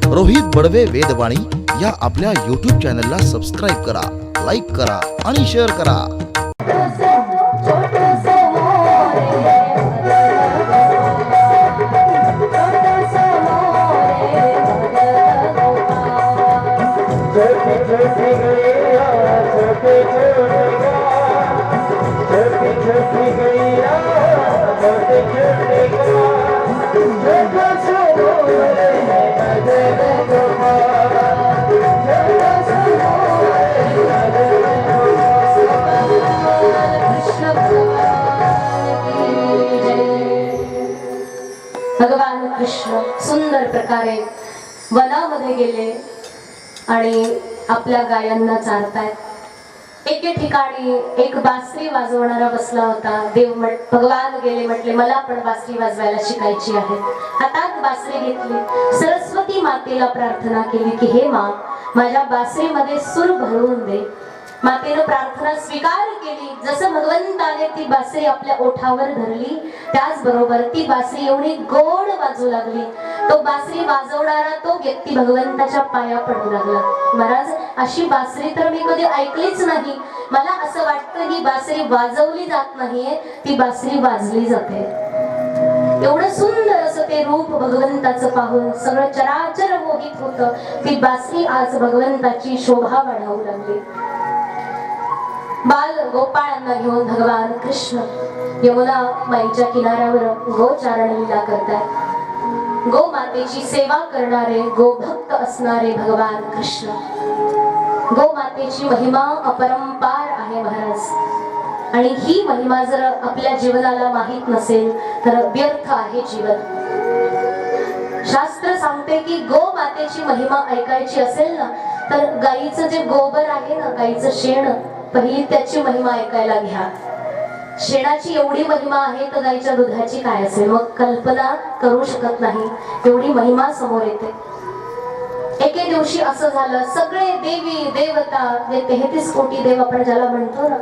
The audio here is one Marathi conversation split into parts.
रोहित बडवे वेदवाणी या आपल्या YouTube चॅनलला सबस्क्राईब करा, लाईक करा आणि शेअर करा। भगवान कृष्ण सुंदर प्रकारे वनामध्ये गेले आणि आपल्या गायांना चारतायत। एके ठिकाणी एक बासरी वाजवणारा बसला होता। भगवान गेले, म्हटले मला पण बासरी वाजवायला शिकायची आहे। हातात बासरी घेतली, सरस्वती मातेला प्रार्थना केली की हे माँ, माझ्या बासरीमध्ये सूर भरवून दे। मातेने प्रार्थना स्वीकार केली। जसं भगवंताने ती बासरी आपल्या ओठावर धरली, त्याचबरोबर ती बासरी एवढी गोड वाजू लागली। तो बासरी वाजवणारा तो व्यक्ती भगवंताच्या पाया पडू लागला। महाराज, अशी बासरी तर मी कधी ऐकलीच नाही। मला असं वाटतं ही बासरी वाजवली जात नाहीये, ती बासरी वाजली जाते। एवढं सुंदर असं ते रूप भगवंताचं पाहून सगळं चराचर मोहित होतं। ती बासरी आज भगवंताची शोभा वाढवू लागली। बाल गोपाळांना घेऊन भगवान कृष्ण यमुना माईच्या किनाऱ्यावर गोचारण लीला करतात। गो मातेची सेवा करणारे, गोभक्त असणारे भगवान कृष्ण। गो मातेची महिमा अपरंपार आहे महाराज, आणि ही महिमा जर आपल्या जीवनाला माहित नसेल तर व्यर्थ आहे जीवन। शास्त्र सांगते की गो मातेची महिमा ऐकायची असेल ना, तर गाईचं जे गोबर आहे ना, गाईचं शेण, पहिली त्याची महिमा ऐकायला घ्या। शेणाची एवढी महिमा आहे तर गाईच्या दुधाची काय असेल, मग कल्पना करू शकत नाही, एवढी महिमा समोर येते। एके दिवशी असं झालं, सगळे देवी देवता, जे 33 कोटी देव आपण ज्याला म्हणतो ना,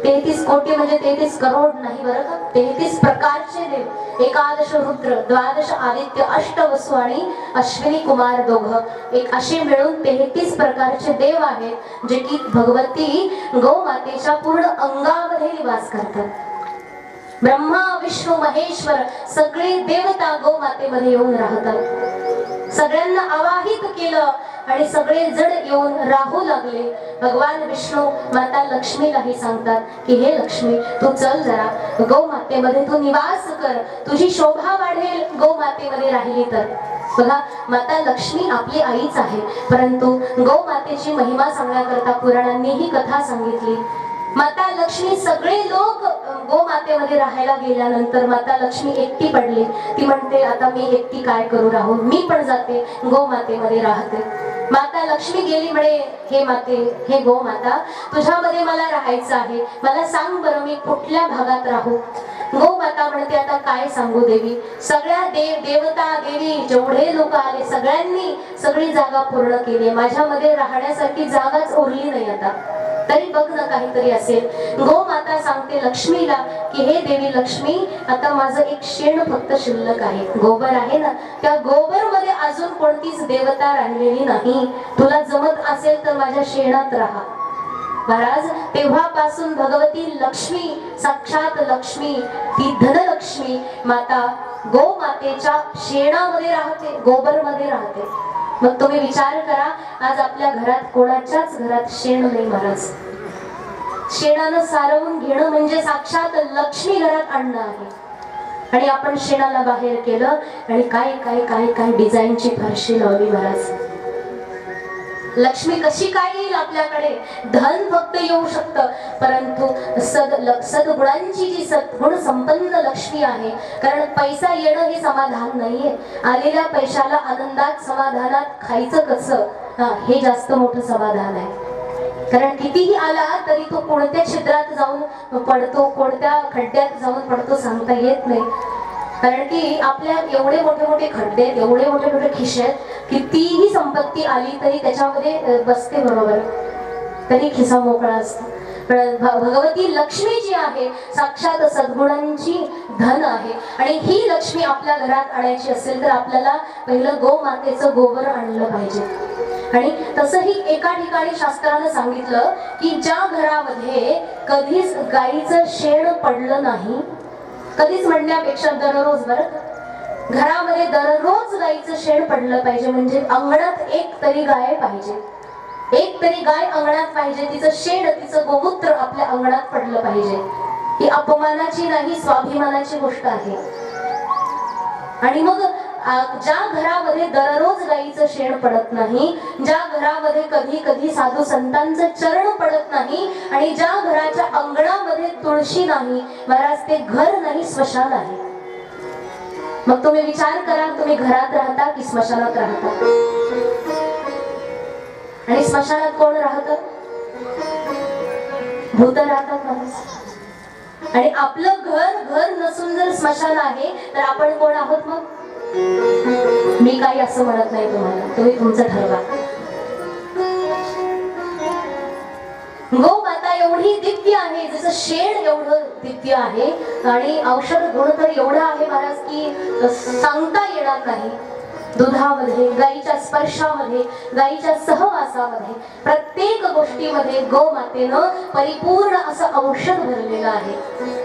33 कोटी म्हणजे 33 करोड नाही बरं का, 33 प्रकारचे देव, एकादश रुद्र, द्वादश आदित्य, अष्टवसु आणि अश्विनी कुमार दोघं, एक असे मिळून 33 प्रकारचे देव आहेत, जे की भगवती गोमातेच्या पूर्ण अंगामध्ये निवास करतात। ब्रह्मा विष्णू महेश्वर सगळे देवता गोमातेमध्ये येऊन राहतात। सगळ्यांना आवाहित केलं आणि सगळे जण येऊन राहू लागले। भगवान विष्णू माता लक्ष्मीलाही सांगतात की हे लक्ष्मी, तू चल जरा गोमातेमध्ये तू निवास कर, तुझी शोभा वाढेल गोमातेमध्ये राहिली तर। बघा, माता लक्ष्मी आपली आईच आहे, परंतु गोमातेची महिमा सांगण्याकरता पुराणांनी ही कथा सांगितली। माता लक्ष्मी, सगळे लोक गोमातेमध्ये राहायला गेल्यानंतर माता लक्ष्मी एकटी पडली। ती म्हणते आता मी एकटी काय करू राहून, मी पण जाते गोमातेमध्ये राहते। माता लक्ष्मी गेली, म्हणे हे माते, हे गोमाता, तुझ्यामध्ये मला राहायचं आहे, मला सांग बरं मी कुठल्या भागात राहू। गोमाता म्हणते आता काय सांगू देवी, सगळ्या देवता देवी जेवढे लोक आले सगळ्यांनी सगळी जागा पूर्ण केली, माझ्यामध्ये राहण्यासाठी जागाच उरली नाही आता, तरी बघ ना काहीतरी असेल। गोमाता सांगते लक्ष्मीला की हे देवी लक्ष्मी, आता माझं एक शेण फक्त शिल्लक आहे, गोबर आहे ना, त्या गोबर मध्ये अजून कोणतीच देवता राहिलेली नाही, तुला जमत असेल तर माझ्या शेणात राहा। महाराज, तेव्हापासून भगवती लक्ष्मी, साक्षात लक्ष्मी, ती धनलक्ष्मी माता गोमातेच्या शेणामध्ये राहते, गोबर मध्ये राहते। मग तुम्ही विचार करा, आज आपल्या घरात कोणाच्याच घरात शेण नाही महाराज। शेणानं सारवून घेणं म्हणजे साक्षात लक्ष्मी घरात आणणं आहे, आणि आपण शेणाला बाहेर केलं आणि काय काय काय काय डिझाईनची फरशी लावली महाराज। लक्ष्मी कशी काय येईल आपल्याकडे, धन फक्त येऊ शकतं, परंतु सद्गुणांची जी सद्गुण संपन्न लक्ष्मी आहे, कारण पैसा येणं हे समाधान नाहीये, आलेल्या पैशाला आनंदात समाधानात खायचं कसं, हे जास्त मोठं समाधान आहे। कारण कितीही आला तरी तो कोणत्या छिद्रात जाऊन पडतो, कोणत्या खड्ड्यात जाऊन पडतो सांगता येत नाही। कारण की आपल्या एवढे मोठे मोठे खड्डे, एवढे मोठे मोठे खिसे, कितीही संपत्ती आली तरी त्याच्यामध्ये बसते बरोबर, तरी खिसा मोकळा असतो। पण भगवती लक्ष्मी जी आहे साक्षात सद्गुणांची धन आहे आणि ही लक्ष्मी आपल्या घरात आणायची असेल तर आपल्याला पहिलं गोमातेचं गोबर आणलं पाहिजे। आणि तसंही एका ठिकाणी शास्त्रानं सांगितलं की ज्या घरामध्ये कधीच गाईचं शेण पडलं नाही, कधीच म्हणण्यापेक्षा दररोज बरं, घरामध्ये दररोज गाईचं शेण पडलं पाहिजे, म्हणजे अंगणात एक तरी गाय पाहिजे, एक तरी गाय अंगणात पाहिजे, तिचं शेण तिचं गोमूत्र आपल्या अंगणात पडलं पाहिजे। ही अपमानाची नाही स्वाभिमानाची गोष्ट आहे। आणि मग ज्या घरामध्ये दररोज गाईचं शेण पडत नाही, ज्या घरामध्ये कधी कधी साधू संतांचं चरण पडत नाही आणि ज्या घराच्या अंगणामध्ये तुळशी नाही, महाराज ते घर नाही स्मशान आहे। मग तुम्ही विचार करा, तुम्ही घरात राहता की स्मशानात राहता? आणि स्मशानात कोण राहतं? भूत राहतात माणूस। आणि आपलं घर नसून जर स्मशान आहे तर आपण कोण आहोत? मग मी काही असं म्हणत नाही तुम्हाला, तुम्ही तुमचं ठरवा। गोमाता एवढी दिव्य आहे, जसं शेण एवढं दिव्य आहे आणि औषध गुण तर एवढा आहे महाराज की सांगता येणार नाही। दुधामध्ये, गाईच्या स्पर्शामध्ये, गाईच्या सहवासामध्ये, प्रत्येक गोष्टीमध्ये गोमातेनं परिपूर्ण असं औषध भरलेलं आहे।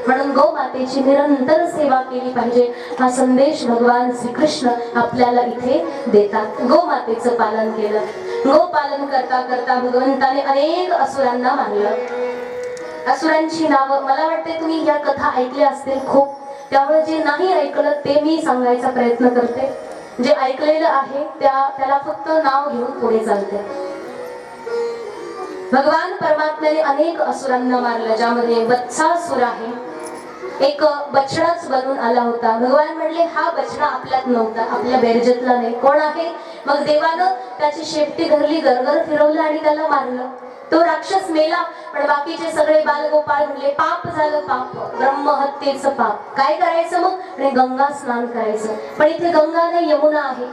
म्हणून गोमातेची निरंतर सेवा केली पाहिजे, हा संदेश भगवान श्रीकृष्ण आपल्याला इथे देतात। गोमातेचं पालन केलं, गोपालन करता करता भगवंताने अनेक असुरांना मारलं। असुरांची नावं मला वाटते तुम्ही या कथा ऐकल्या असतील खूप, त्यामुळे जे नाही ऐकलं ते मी सांगायचा प्रयत्न करते। जे ऐकलेलं आहे त्याला फक्त नाव घेऊन पुढे चालते। भगवान परमात्म्याने अनेक असुरांना मारलं, ज्यामध्ये वत्सासुर आहे, एक बछडाच बनून आला होता। भगवान म्हणले हा बछडा आपल्यात नव्हता, आपल्या बेरजेतला नाही, कोण आहे? मग देवानं त्याची शेपटी धरली, गरगर फिरवलं आणि त्याला मारलं। तो राक्षस मेला, पण बाकीचे सगळे बालगोपाळ म्हणले पाप झालं, पाप, ब्रह्महत्येचं पाप, काय करायचं मग? आणि गंगा स्नान करायचं, पण इथे गंगा नाही यमुना आहे,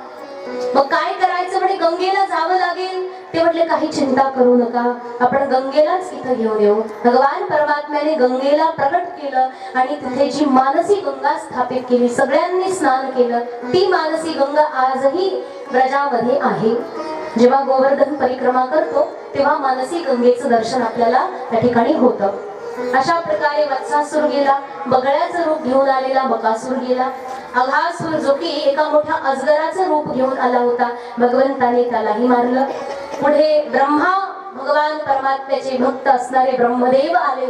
मग काय करायचं? म्हणे गंगेला जावं लागेल। ते म्हटले काही चिंता करू नका, आपण गंगेलाच इथं घेऊन येऊ। भगवान परमात्म्याने गंगेला प्रकट केलं आणि तिथे जी मानसी गंगा स्थापित केली, सगळ्यांनी स्नान केलं। ती मानसी गंगा आजही ब्रजामध्ये आहे। जेव्हा गोवर्धन परिक्रमा करतो तेव्हा मानसी गंगेचं दर्शन आपल्याला त्या ठिकाणी होतं। अशा प्रकारे वत्सासुर गेला, बगळ्याचं रूप घेऊन आलेला बकासूर गेला, अघासुर जो की एका मोठ्या अजगराचं रूप घेऊन आला होता, भगवंताने त्यालाही मारलं। पुढे ब्रह्मा, भगवान परमात्म्याचे भक्त असणारे ब्रह्मदेव आले,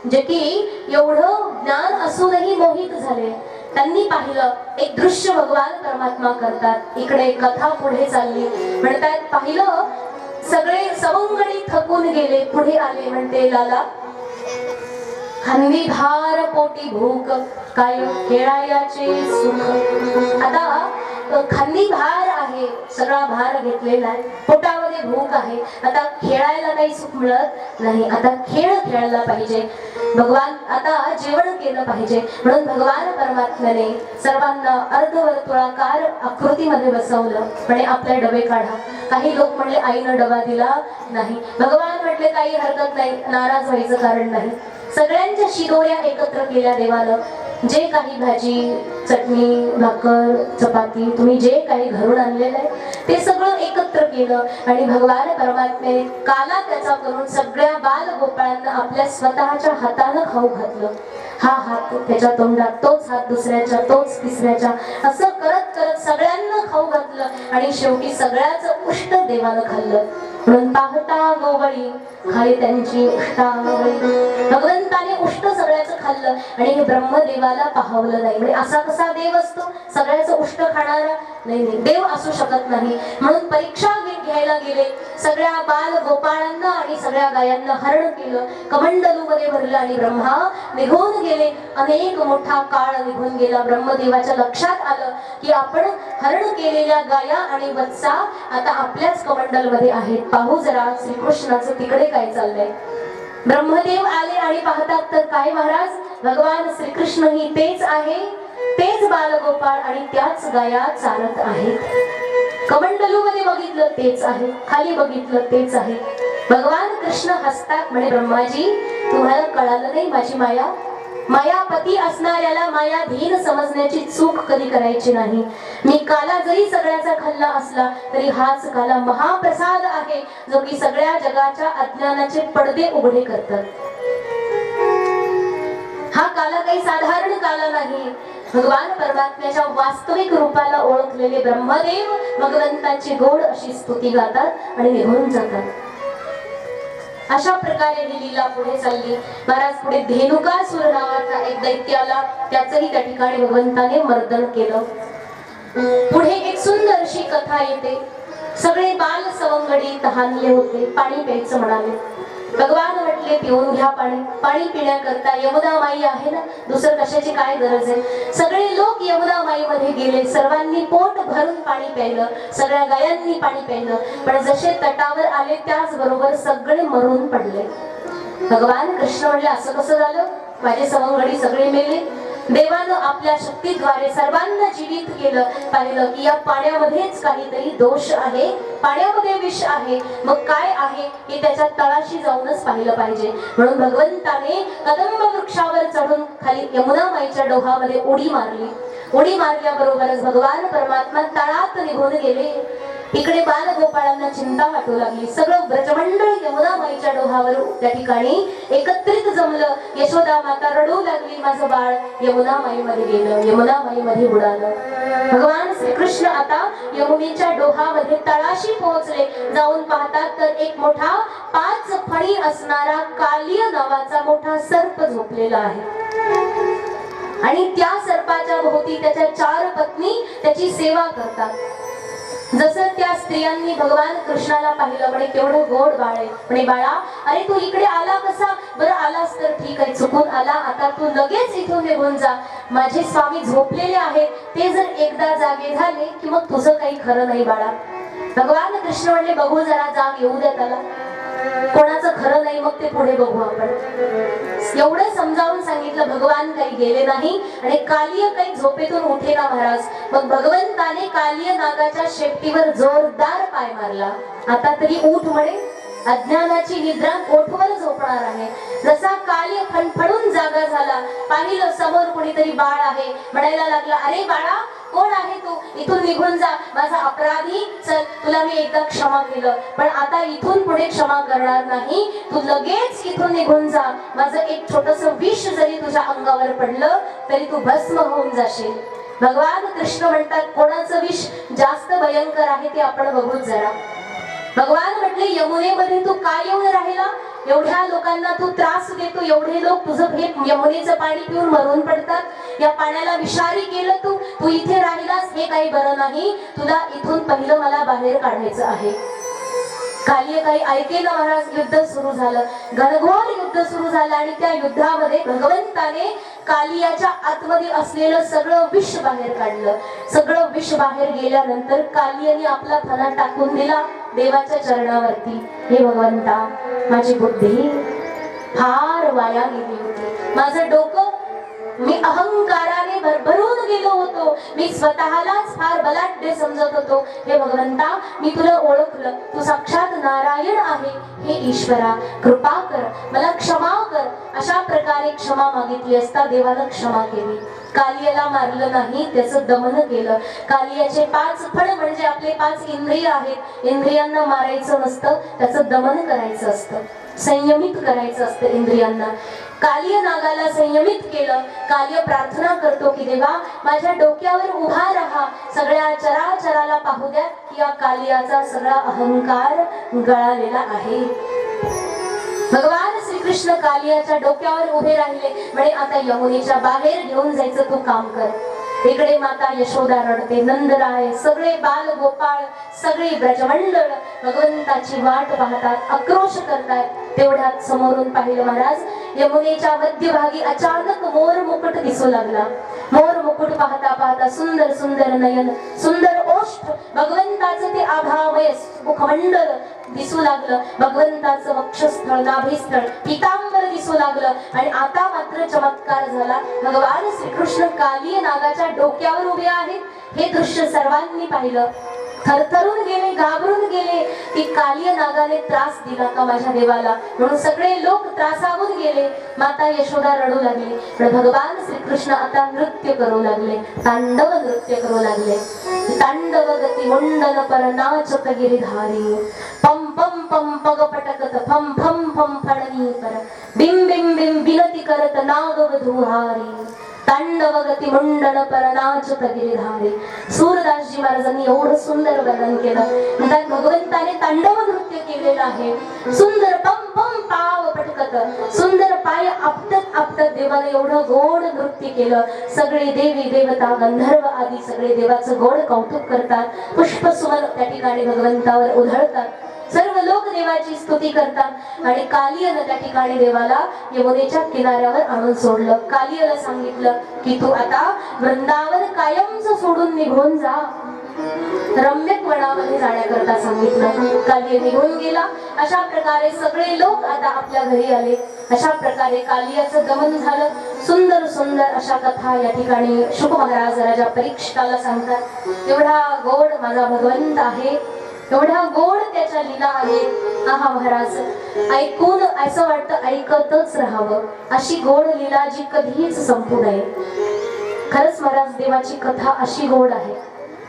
जे की एवढं ज्ञान असूनही मोहित झाले। त्यांनी पाहिलं एक दृश्य भगवान परमात्मा करतात, इकडे कथा पुढे चालली, म्हणतात पाहिलं सगळे सवंगडी थकून गेले, पुढे आले, म्हणते लाला खांदी भार पोटी भूक, काय खेळायाचे सुख। आता खांदी भार आहे, सगळा भार घेतलेला आहे, पोटामध्ये भूक आहे, आता खेळायला काही सुख मिळत नाही, आता खेळ खेळला पाहिजे, भगवान आता जेवण केलं पाहिजे। म्हणून भगवान परमात्म्याने सर्वांना अर्धवर्तुळाकार आकृतीमध्ये बसवलं, म्हणे आपले डबे काढा। काही लोक म्हणले आईनं डबा दिला नाही, भगवान म्हटले काही हरकत नाही, नाराज व्हायचं कारण नाही। सगळ्यांच्या शिदोऱ्या एकत्र केल्या देवानं, जे काही भाजी, चटणी, भाकर, चपाती तुम्ही जे काही घरून आणलेलं आहे ते सगळं एकत्र केलं आणि भगवान परमात्म्याने काला त्याचा करून सगळ्या बाल गोपाळांना आपल्या स्वतःच्या हातानं खाऊ घातलं। हा हात त्याच्या तोंडात, तोच हात दुसऱ्याच्या, तोच तिसऱ्याच्या, असं करत करत सगळ्यांना खाऊ घातलं आणि शेवटी सगळ्याच उष्ट देवानं खाल्लं। म्हणून पाहता गोवळी खाली त्यांची उष्टावळी, भगवंताने उष्ट सगळ्याचं खाल्लं आणि हे ब्रह्मदेवाला पाहवलं नाही। म्हणजे असा कसा देव असतो सगळ्याचं उष्ट खाणारा? नाही, देव असू शकत नाही। म्हणून परीक्षा घ्यायला गेले, सगळ्या बाल गोपाळांना आणि सगळ्या गायांना हरण केलं, कमंडलू मध्ये भरलं आणि ब्रह्मा निघून गेले। अनेक मोठा काळ निघून गेला, ब्रह्मदेवाच्या लक्षात आलं की आपण हरण केलेल्या गाया आणि वत्सा आता आपल्याच कमंडल मध्ये आहेत, पाहू जरा श्रीकृष्णाचं तिकडे काय चाललंय। ब्रह्मदेव आले आणि पाहतात तर काय महाराज, भगवान श्रीकृष्ण ही तेच आहे, तेच बालगोपाळ आणि त्याच गाया चालत आहेत। कमंडलू मध्ये बघितलं तेच आहे, खाली बघितलं तेच आहे। भगवान कृष्ण हसतात, म्हणे ब्रह्माजी तुम्हाला कळालं नाही माझी माया? मायापती असणाऱ्याला मायाधीन समजण्याची चूक कधी करायची नाही. मी काला जरी सगळ्याचा खल्ला असला तरी हाच काला महाप्रसाद आहे, जो की सगळ्या जगाच्या अज्ञानाचे पडदे उघडे करतात. हा काला काही साधारण काला नाही. भगवान परमात्म्याच्या वास्तविक रूपाला ओळखलेले ब्रह्मदेव भगवंताची गोड अशी स्तुती गातात आणि निघून जातात. अशा प्रकारे ही लीला पुढे चालली. महाराज पुढे धेनुकासुर नावाचा एक दैत्य आला, त्याचंही त्या ठिकाणी भगवंताने मर्दन केलं. पुढे एक सुंदर अशी कथा येते. सगळे बाल सवंगडी तहानले होते, पाणी प्यायचं म्हणाले. भगवान म्हटले पिऊन घ्या पाणी. पाणी पिण्याकरता यमुना माई आहे ना, दुसरं कशाची काय गरज आहे. सगळे लोक यमुना माई मध्ये गेले, सर्वांनी पोट भरून पाणी प्यायलं, सगळ्या गायांनी पाणी प्यायलं. पण जसे तटावर आले त्याच बरोबर सगळे मरून पडले. भगवान कृष्ण म्हणले असं कसं झालं, माझे सवंगडी सगळे मेले. देवानं आपल्या शक्तीद्वारे सर्वांना जीवित केलं. पाहिलं की या पाण्यामध्येच काहीतरी दोष आहे, पाण्यामध्ये विष आहे. मग काय आहे हे त्याच्या तळाशी जाऊनच पाहिलं पाहिजे. म्हणून भगवंताने कदंब वृक्षावर चढून खाली यमुना माईच्या डोहामध्ये उडी मारली. उडी मारल्याबरोबरच भगवान परमात्मा तळात निघून गेले. इकडे बालगोपाळांना चिंता वाटू लागली. सगळं ब्रजमंडळ यमुना माईच्या डोहावर त्या ठिकाणी एकत्रित जमलं. यशोदा माता रडू लागली, माझं बाळ यमुना माईमध्ये गेलं, यमुना माईमध्ये बुडालं. भगवान श्रीकृष्ण आता यमुनेच्या डोहामध्ये तळाशी पोहोचले. जाऊन पाहतात तर एक मोठा 5 फणी असणारा कालिय नावाचा मोठा सर्प झोपलेला आहे. आणि त्या सर्पाच्या भोवती त्याच्या 4 पत्नी त्याची सेवा करतात. जसं त्या स्त्रियांनी भगवान कृष्णाला पाहिलं, म्हणे केवढं गोड बाळ आहे. म्हणे बाळा, अरे तू इकडे आला कसा? बरं आलास तर ठीक आहे, चुकून आला, आता तू लगेच इथून निघून जा. माझे स्वामी झोपलेले आहेत, ते जर एकदा जागे झाले की मग तुझं काही खरं नाही बाळा. भगवान कृष्ण म्हणले बघू जरा, जाग येऊ द्या त्याला. कोणाचं खरं नाही मग ते पुढे बघू आपण. एवढं समजावून सांगितलं. भगवान काही गेले नाही आणि कालिय काही झोपेतून उठे ना महाराज. मग भगवंताने कालिय नागाच्या शेपटीवर जोरदार पाय मारला. आता तरी उठ म्हणे, अज्ञानाची निद्रा ओठवर झोपणार आहे. जसा कालिय फणफणून जागा झाला, पाहिलं समोर कोणीतरी बाळ आहे. म्हणायला लागला, अरे बाळा कोण आहे तू? इथून निघून जा, माझा अपराधी. चल, तुला मी एकदा क्षमा केलं, पण आता इथून पुढे क्षमा करणार नाही. तू लगेच इथून निघून जा. माझं एक छोटस विष जरी तुझ्या अंगावर पडलं तरी तू भस्म होऊन जाशील. भगवान कृष्ण म्हणतात कोणाचं विष जास्त भयंकर आहे ते आपण बघूच जरा. भगवान म्हटले यमुनेमध्ये तू काय येऊन राहिला? एवढ्या लोकांना तू त्रास देतो, एवढे लोक तुझं हे यमुनेचं पाणी पिऊन मरून पडतात. या पाण्याला विषारी केलं तू. तू इथे राहिलास हे काही बरं नाही. तुला इथून पहिलं मला बाहेर काढायचं आहे. कालिय काही ऐकेना महाराज. युद्ध सुरू झालं, घनघोर युद्ध सुरू झालं. आणि त्या युद्धामध्ये भगवंताने कालियाच्या आतमध्ये असलेलं सगळं विष बाहेर काढलं. सगळं विष बाहेर गेल्यानंतर कालियाने आपला फणा टाकून दिला देवाच्या चरणावरती. हे भगवंता, माझी बुद्धी फार वाया गेली होती. माझं डोकं मी अहंकाराने भरभरून गेलो होतो. मी स्वतःलाच फार बलाढ्य समजत होतो. हे भगवंता, मी तुला ओळखलं, तू साक्षात नारायण आहे. हे ईश्वरा, कृपा कर, मला क्षमा कर. अशा प्रकारे क्षमा मागितली असता देवानं क्षमा केली. कालियाला मारलं नाही, त्याचं दमन केलं. कालियाचे 5 फण म्हणजे आपले 5 इंद्रिय आहेत. इंद्रियांना मारायचं नसतं, त्याचं दमन करायचं असतं, संयमित करायचं असतं इंद्रियांना. कालिय नागाला संयमित केलं. कालिय प्रार्थना करतो की देवा, माझ्या डोक्यावर उभा राहा, सगळ्या चराचराला पाहू द्या की या कालियाचा सगळा अहंकार गळालेला आहे. भगवान श्रीकृष्ण कालियाच्या डोक्यावर उभे राहिले. म्हणे आता यमुनेच्या बाहेर घेऊन जायचं तू काम कर. इकडे माता यशोदा रडते, नंदराय, सगळे बाल गोपाळ, सगळी ब्रजमंडळ भगवंताची वाट पाहतात, आक्रोश करतात. तेवढ्यात समोरून पाहिलं महाराज, यमुनेच्या मध्यभागी अचानक मोर मुकुट दिसू लागला. मोर मुकुट पाहता पाहता सुंदर सुंदर नयन, सुंदर ओष्ठ, भगवंताचं ते आभामय मुखमंडल दिसू लागलं. भगवंताचं वक्षस्थळ, नाभिस्थळ, पितांबर दिसू लागलं. आणि आता मात्र चमत्कार झाला. भगवान श्रीकृष्ण कालिय नागाच्या डोक्यावर उभे आहेत. हे दृश्य सर्वांनी पाहिलं, थरथरून गेले, घाबरून गेले. ती कालिय नागाने त्रास दिला का माझ्या देवाला, म्हणून सगळे लोक त्रासावून गेले. माता यशोदा रडू लागली. पण भगवान श्रीकृष्ण आता नृत्य करू लागले, तांडव नृत्य करू लागले. तांडव गती मुंडन पर नाचत गिरिधारी, पम पम पम पग पटकत फम फम फम फणनी पर, बिम बिम बिम बिनती करत नाग वधूहारी, तांडव गती मुंडन पर नाचत गिरिधारी. सूरदासजी महाराजांनी एवढं सुंदर वर्णन केलं. म्हणतात भगवंताने तांडव नृत्य केलेलं आहे. सुंदर पम पम पाव पटकत, सुंदर पाय आपटत आपटत देवाने एवढं गोड नृत्य केलं. सगळे देवी देवता गंधर्व आदी सगळे देवाचं गोड कौतुक करतात. पुष्पसुमन त्या ठिकाणी भगवंतावर उधळतात. सर्व लोक देवाची स्तुती करतात. आणि कालियन त्या ठिकाणी देवाला यमुनेच्या किनाऱ्यावर आणून सोडलं. कालियला सांगितलं की तू आता वृंदावन कायमच सोडून निघून जा, रम्यक वनामध्ये जाण्याकरता सांगितलं. कालिय निघून गेला. अशा प्रकारे सगळे लोक आता आपल्या घरी आले. अशा प्रकारे कालियाचं दमन झालं. सुंदर सुंदर अशा कथा या ठिकाणी शुक महाराज राजा परीक्षिताला सांगतात. एवढा गोड माझा भगवंत आहे, एवढा गोड त्याच्या लीला आहेत. आहा महाराज, ऐकून असं वाटतं ऐकतच राहावं. अशी गोड लीला जी कधीच संपू नये. खरंच महाराज, देवाची कथा अशी गोड आहे.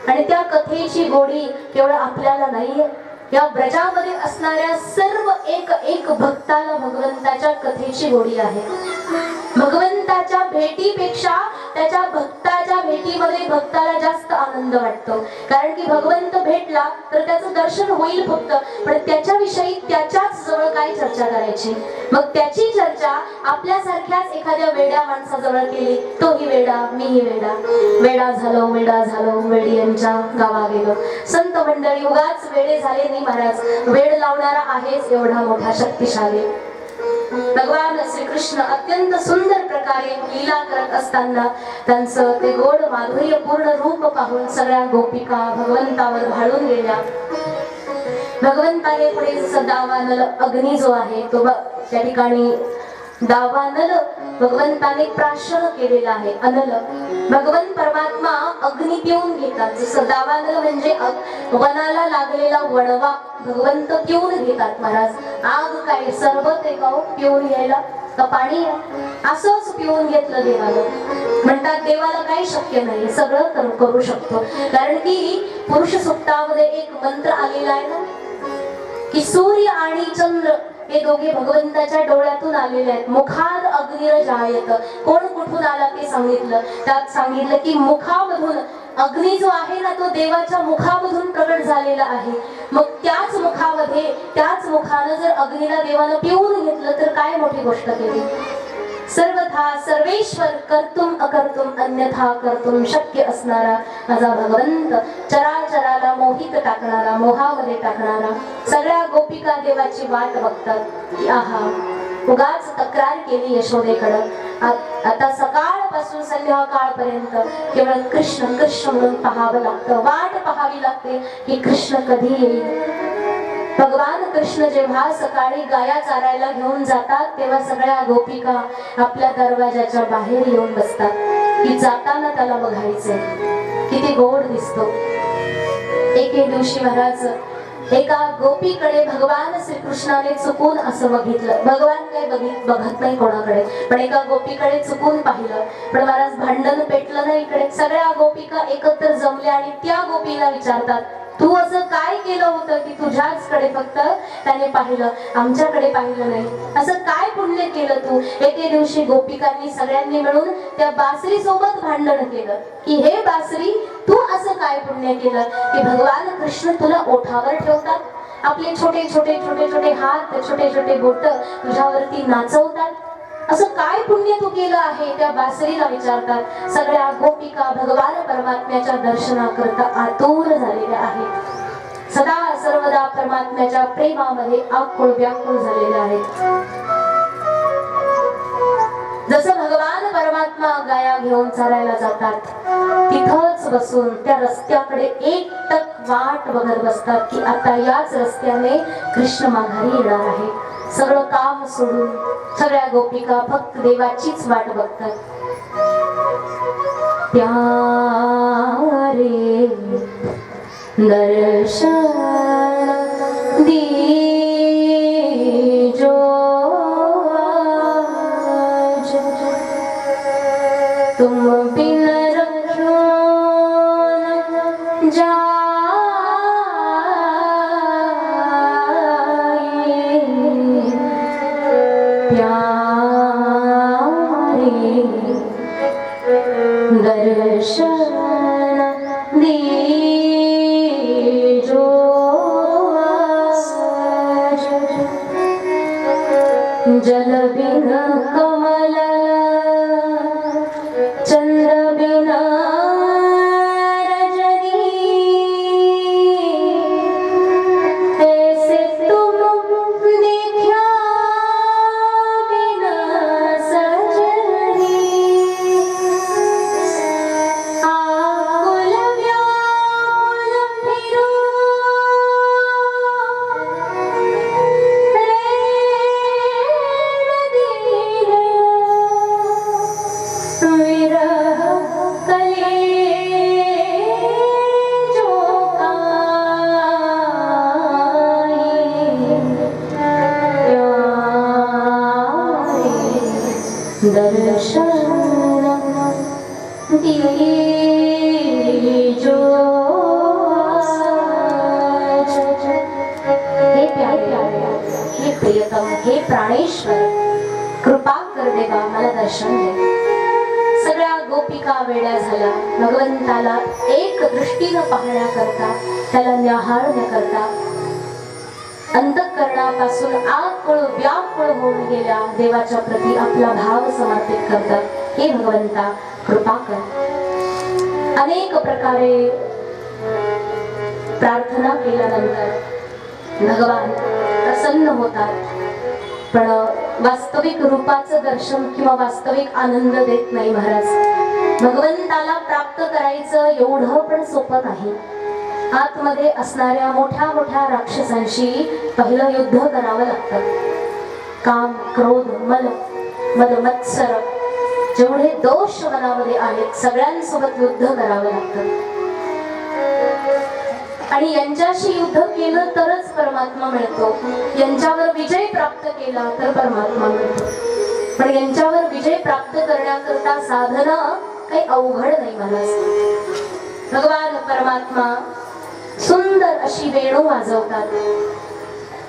आणि त्या कथेची गोडी केवळ आपल्याला नाहीये, या ब्रजामध्ये असणाऱ्या सर्व एक एक भक्ताला भगवंताच्या कथेची गोडी आहे. भगवंताच्या भेटीपेक्षा त्याच्या भक्ताच्या भेटीमध्ये भक्ताला जास्त आनंद वाटतो. कारण की भगवंत भेटला तर त्याचं दर्शन होईल फक्त, पण त्याच्याविषयी त्याच्याच जवळ काय चर्चा करायची. मग त्याची चर्चा आपल्यासारख्याच एखाद्या वेड्या माणसाजवळ केली. तोही वेडा, मीही वेडा, वेडा झालो वेडी यांच्या गावा गेलो. संत मंडळी उगाच वेडे झाले नाही महाराज. वेड लावणारा आहेच एवढा मोठा शक्तिशाली. भगवान श्रीकृष्ण अत्यंत सुंदर प्रकारे लीला करत असताना त्यांचं ते गोड माधुर्यपूर्ण रूप पाहून सगळ्या गोपिका भगवंतावर भाळून गेल्या. भगवंताने पुढे जसं दावानल अग्नी जो आहे तो त्या ठिकाणी दावानल भगवंताने प्राशन केलेला आहे. अनल भगवंत परमात्मा अग्नी पिऊन घेतात. जसं दावानल म्हणजे वनाला लागलेला वणवा भगवंत पिऊन घेतात महाराज. आग काय सरबत आहे का पिऊन घ्यायला, का पाणी असंच पिऊन घेतलं देवाला. म्हणतात देवाला काही शक्य नाही, सगळं करू शकतो. कारण की पुरुष सुक्तामध्ये एक मंत्र आलेला आहे ना, की सूर्य आणि चंद्र हे दोघे भगवंताच्या डोळ्यातून आलेले आहेत. मुखाद अग्निर जायत, कोण कुठून आला ते सांगितलं. त्यात सांगितलं की मुखामधून अग्नी जो आहे ना तो देवाच्या मुखामधून प्रकट झालेला आहे. मग त्याच मुखामध्ये त्याच मुखानं जर अग्नीला देवानं पिऊन घेतलं तर काय मोठी गोष्ट केली. सर्वथा सर्वेश्वर कर्तुम अकर्तुम अन्यथा कर्तुम शक्य असणारा माझा भगवंत, चराचराला मोहित टाकणारा, मोहामध्ये टाकणारा. सगळ्या गोपिका देवाची वाट बघतात की आहा उगाच तक्रार केली यशोदेकडं. आता सकाळपासून संध्याकाळपर्यंत केवळ कृष्ण कृष्ण म्हणून पाहावं लागतं, वाट पाहावी लागते की कृष्ण कधी येईल. भगवान कृष्ण जेव्हा सकाळी गाया चारायला घेऊन जातात तेव्हा सगळ्या गोपिका आपल्या दरवाजाच्या बाहेर येऊन बसतात की जाताना त्याला बघायचंय, किती गोड दिसतो. एके दिवशी महाराज एका गोपीकडे भगवान श्रीकृष्णाने चुकून असं बघितलं. भगवान काही बघत नाही कोणाकडे, पण एका गोपीकडे चुकून पाहिलं. पण महाराज भांडण पेटलं नाही इकडे. सगळ्या गोपिका एकत्र जमल्या आणि त्या गोपीला विचारतात, तू असं काय केलं होतं की तुझ्याच कडे फक्त त्याने पाहिलं, आमच्याकडे पाहिलं नाही. असं काय पुण्य केलं तू. एके दिवशी गोपिकांनी सगळ्यांनी मिळून त्या बासरी सोबत भांडण केलं की हे बासरी तू असं काय पुण्य केलं की भगवान कृष्ण तुला ओठावर ठेवतात, आपले छोटे छोटे छोटे छोटे हात छोटे छोटे बोट तुझ्यावरती नाचवतात. असं काय पुण्य तू केलं आहे. त्या बासरीला विचारतात. सगळ्या गोपिका भगवान परमात्म्याच्या दर्शनाकरता आतुर झालेल्या आहेत. सदा सर्वदा परमात्म्याच्या प्रेमामध्ये आकुळ व्याकुळ झालेल्या आहेत. जसं भगवान परमात्मा गाया घेऊन चालायला जातात तिथंच बसून त्या रस्त्याकडे एकटक वाट बघत बसतात की आता याच रस्त्याने कृष्ण माघारी येणार आहे. सगळं काम सोडून सगळ्या गोपिका फक्त देवाचीच वाट बघतात. प्यारे दर्शन प्यारे दर्शन दीजो आज। जल बिन कमल चंद्र बिन रजनी, ऐसे तुम देखा बिन सजनी। आकुल व्याकुल फिरो विरह कलेजो आए। दर्शन दीजो आज। हे प्यारे, हे प्रियतम, हे प्राणेश्वर, कृपा कर देवा, मला दर्शन दे। सगळ्या गोपिका वेड्या झाल्या भगवंताला एक दृष्टीनं पाहण्याकरता, त्याला न्याहाळण्याकरता अंतःकरणापासून आकुळ व्याकुळ होऊन गेल्या देवाच्या प्रती आपला भाव समर्पित करतात। हे भगवंता कृपा कर। अनेक प्रकारे प्रार्थना केल्यानंतर भगवान प्रसन्न होतात, पण वास्तविक रूपाचं दर्शन किंवा वास्तविक आनंद देत नाही महाराज। भगवंताला प्राप्त करायचं एवढं पण सोपं नाही। आतमध्ये असणाऱ्या मोठ्या मोठ्या राक्षसांशी पहिलं युद्ध करावं लागतं। काम, क्रोध, मल, मद, मत्सर, जेवढे दोष मनामध्ये आहेत सगळ्यांसोबत युद्ध करावं लागतं। आणि यांच्याशी युद्ध केलं तरच परमात्मा मिळतो। यांच्यावर विजय प्राप्त केला तर परमात्मा मिळतो। पण यांच्यावर विजय प्राप्त करण्याकरता साधना काही अवघड नाही महाराज। भगवान परमात्मा सुंदर अशी वेणू वाजवतात,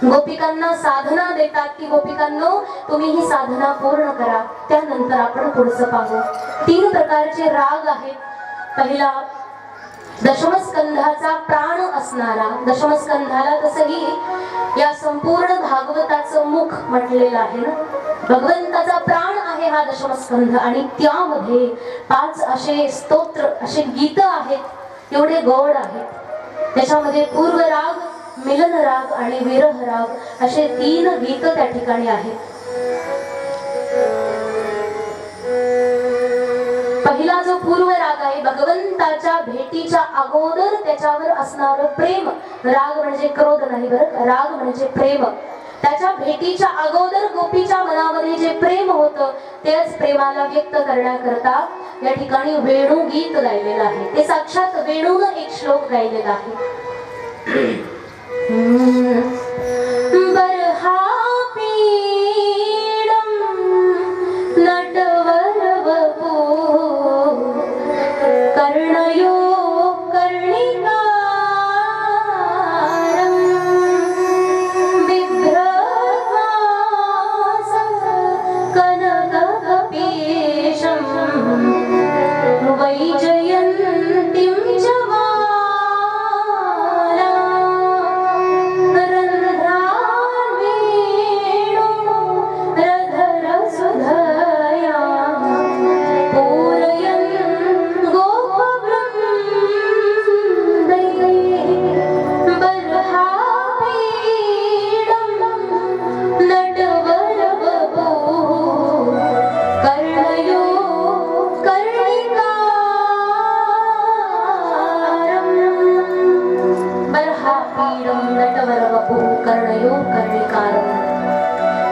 गोपिकांना साधना देतात की गोपिकांनो तुम्ही ही साधना पूर्ण करा, त्यानंतर आपण पुढचं पाहू। 3 प्रकारचे राग आहेत। पहिला दशमस्कंधाचा प्राण असणारा, दशमस्कंधाला तसंही या संपूर्ण भागवताचं मुख म्हटलेलं आहे ना, भगवंताचा प्राण आहे हा दशमस्कंध। आणि त्यामध्ये 5 असे स्तोत्र, असे गीत आहेत, एवढे गोड आहेत। त्याच्यामध्ये पूर्व राग, मिलन राग आणि विरह राग असे 3 गीत त्या ठिकाणी आहेत। पहिला जो पूर्व राग आहे भगवंताच्या भेटीच्या अगोदर त्याच्यावर असणारं प्रेम, राग म्हणजे क्रोध नाही बरं, राग म्हणजे प्रेम। त्याच्या भेटीच्या अगोदर गोपीच्या मनामध्ये जे प्रेम होतं तेच प्रेमाला व्यक्त करण्याकरता या ठिकाणी वेणू गीत गायलेलं आहे। ते साक्षात वेणूनं एक श्लोक गायलेला आहे। बर्हापीडं नटवरवपु कर्णयो कर्णिकारं बिभ्रद्वासं कनककपीशं वैजयन्तीं च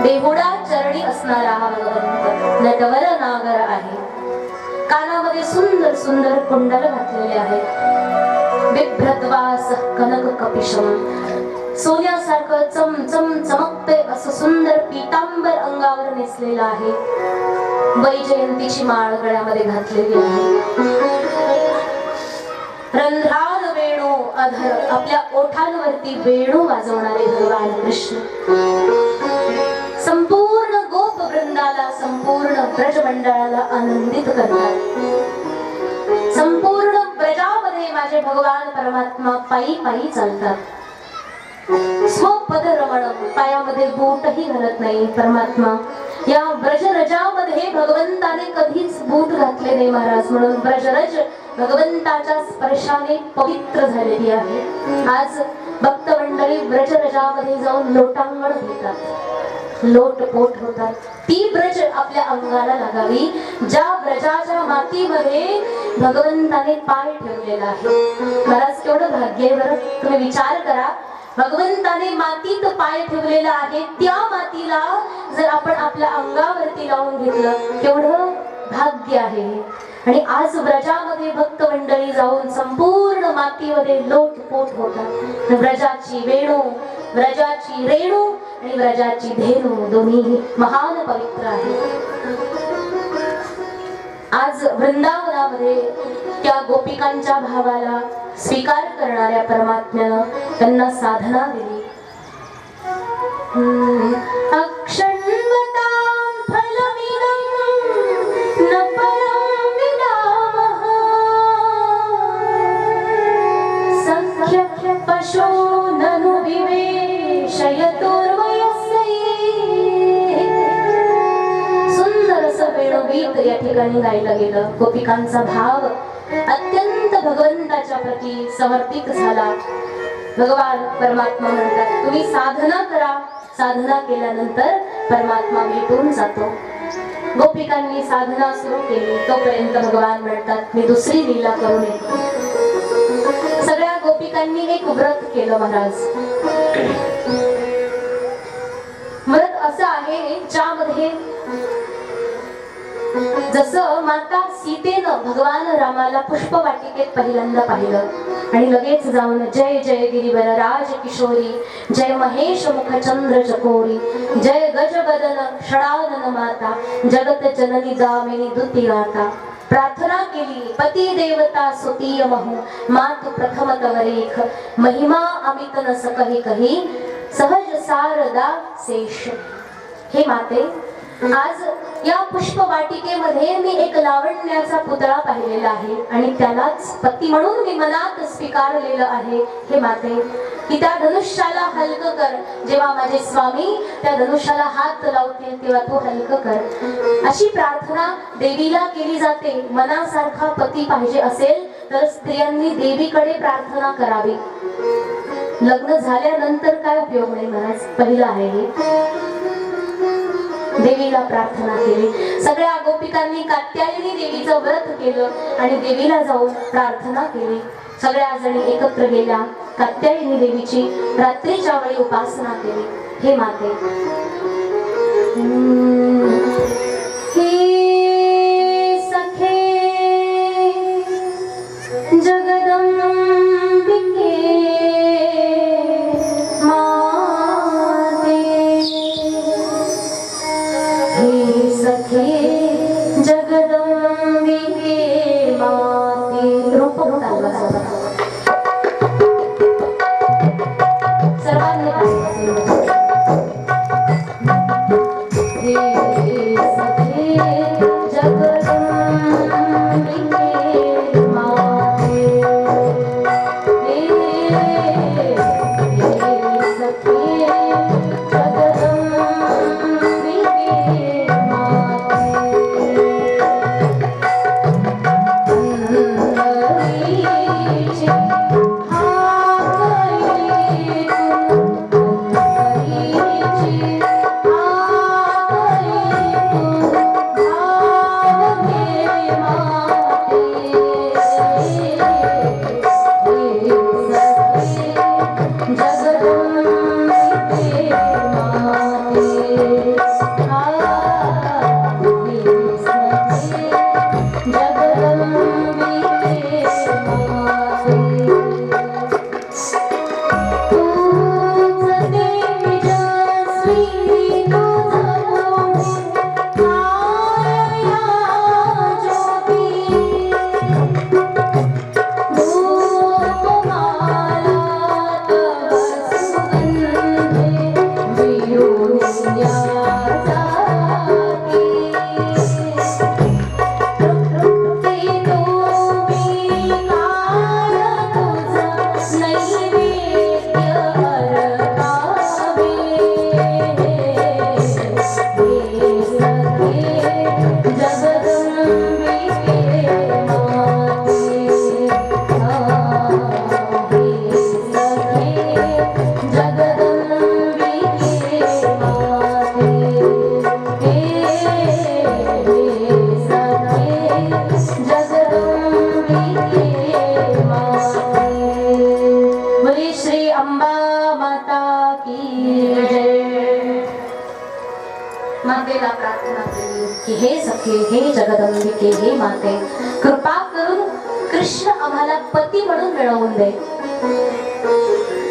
देहुडा चरणी असणारा हा भगवंत नटवर नागर आहे। कानामध्ये सुंदर सुंदर कुंडल घातलेले आहेत। बिभ्रद्वास कनक कपिशम, सोन्यासारखं चमचम चमकते असं सुंदर पीतांबर अंगावर नेसलेलं आहे। वैजयंतीची माळ गळ्यामध्ये घातलेली आहे। रंध्राल वेणू अधर, आपल्या ओठांवरती वेणू वाजवणारे भगवान कृष्ण। संपूर्ण गोप आनंदित करतात. संपूर्ण ब्रजामध्ये माझे भगवान परमात्मा पायी पायी चालतात. स्वपद रमण, पायामध्ये बूटही घालत नाही परमात्मा. या ब्रजरजामध्ये भगवंताने कधीच बूट घातले नाही महाराज, म्हणून ब्रजरज भगवंताच्या स्पर्शाने पवित्र झालेली आहे. आज भक्त मंडळी ब्रजरजामध्ये जाऊन लोटांगण घेतात, लोटपोट होतात. ती ब्रज आपल्या अंगाला लागावी, ज्या ब्रजाच्या मातीमध्ये भगवंताने पाय ठेवलेला आहे. महाराज केवढं भाग्य आहे बरं. तुम्ही विचार करा, भगवंताने मातीत पाय ठेवलेला आहे, त्या मातीला जर आपण आपल्या अंगावरती लावून घेतलं, केवढं भाग्य आहे. आणि आज ब्रजामध्ये भक्त मंडळी जाऊन संपूर्ण मातीमध्ये लोटपोट होतात. ब्रजाची वेणू, ब्रजाची रेणू आणि ब्रजाची धेनू दोन्ही महान पवित्र आहे. आज वृंदावनामध्ये त्या गोपिकांच्या भावाला स्वीकार करणाऱ्या परमात्म्यानं त्यांना साधना दिली. अक्षण्वतां फलमिदं न परं विदामः सख्य पशो ननु विवेशयतुर्वयस्यै. सुंदर असं वेणुगीत या ठिकाणी गायलं गेलं. गोपिकांचा भाव अत्यंत भगवंताच्या प्रती समर्पित झाला. भगवान परमात्मा म्हणतात तुम्ही साधना करा, साधना केल्यानंतर परमात्मा भेटून जातो. गोपिकांनी साधना सुरू केली, तोपर्यंत भगवान म्हणतात मी दुसरी लीला करून येतो. सगळ्या गोपिकांनी एक व्रत केलं महाराज. व्रत असं आहे ज्यामध्ये जसं माता सीतेनं भगवान रामाला पुष्पवाटिकेत पहिल्यांदा पाहिलं आणि लगेच जाऊन जय जय गिरिवर राज किशोरी, जय महेश मुख चंद्र चकोरी, जय गजबदन षडानन माता, जगत जननी दामिनी दुती गाता, प्रार्थना केली पती देवता सुतीय महू, मातु प्रथम तवरेख, महिमा अमित न सकहि कही, सहज सारदा शेष. हे माते, आज या पुष्पवाटिकेमध्ये मी एक लावण्याचा पुतळा पाहिलेला आहे आणि त्यालाच पती म्हणून मी मनात स्वीकारलेलं आहे. हे माते, की त्या धनुष्याला हलकं कर. जेव्हा माझे स्वामी त्या धनुष्याला हात लावतील तेव्हा तू हलकं कर. अशी प्रार्थना देवीला केली जाते. मनासारखा पती पाहिजे असेल तर स्त्रियांनी देवीकडे प्रार्थना करावी. लग्न झाल्यानंतर काय उपयोग नाही महाराज. पहिलं आहे हे, देवीला प्रार्थना केली. सगळ्या गोपिकांनी कात्यायनी देवीचं व्रत केलं आणि देवीला जाऊन प्रार्थना केली. सगळ्या जणी एकत्र गेल्या, कात्यायनी देवीची रात्रीच्या वेळी उपासना केली. हे माते, हे सखे जगदंबिके की जय. मातेला प्रार्थना केली की हे सखे, हे जगदंबिके, हे माते, कृपा करून कृष्ण आम्हाला पती म्हणून मिळवून दे.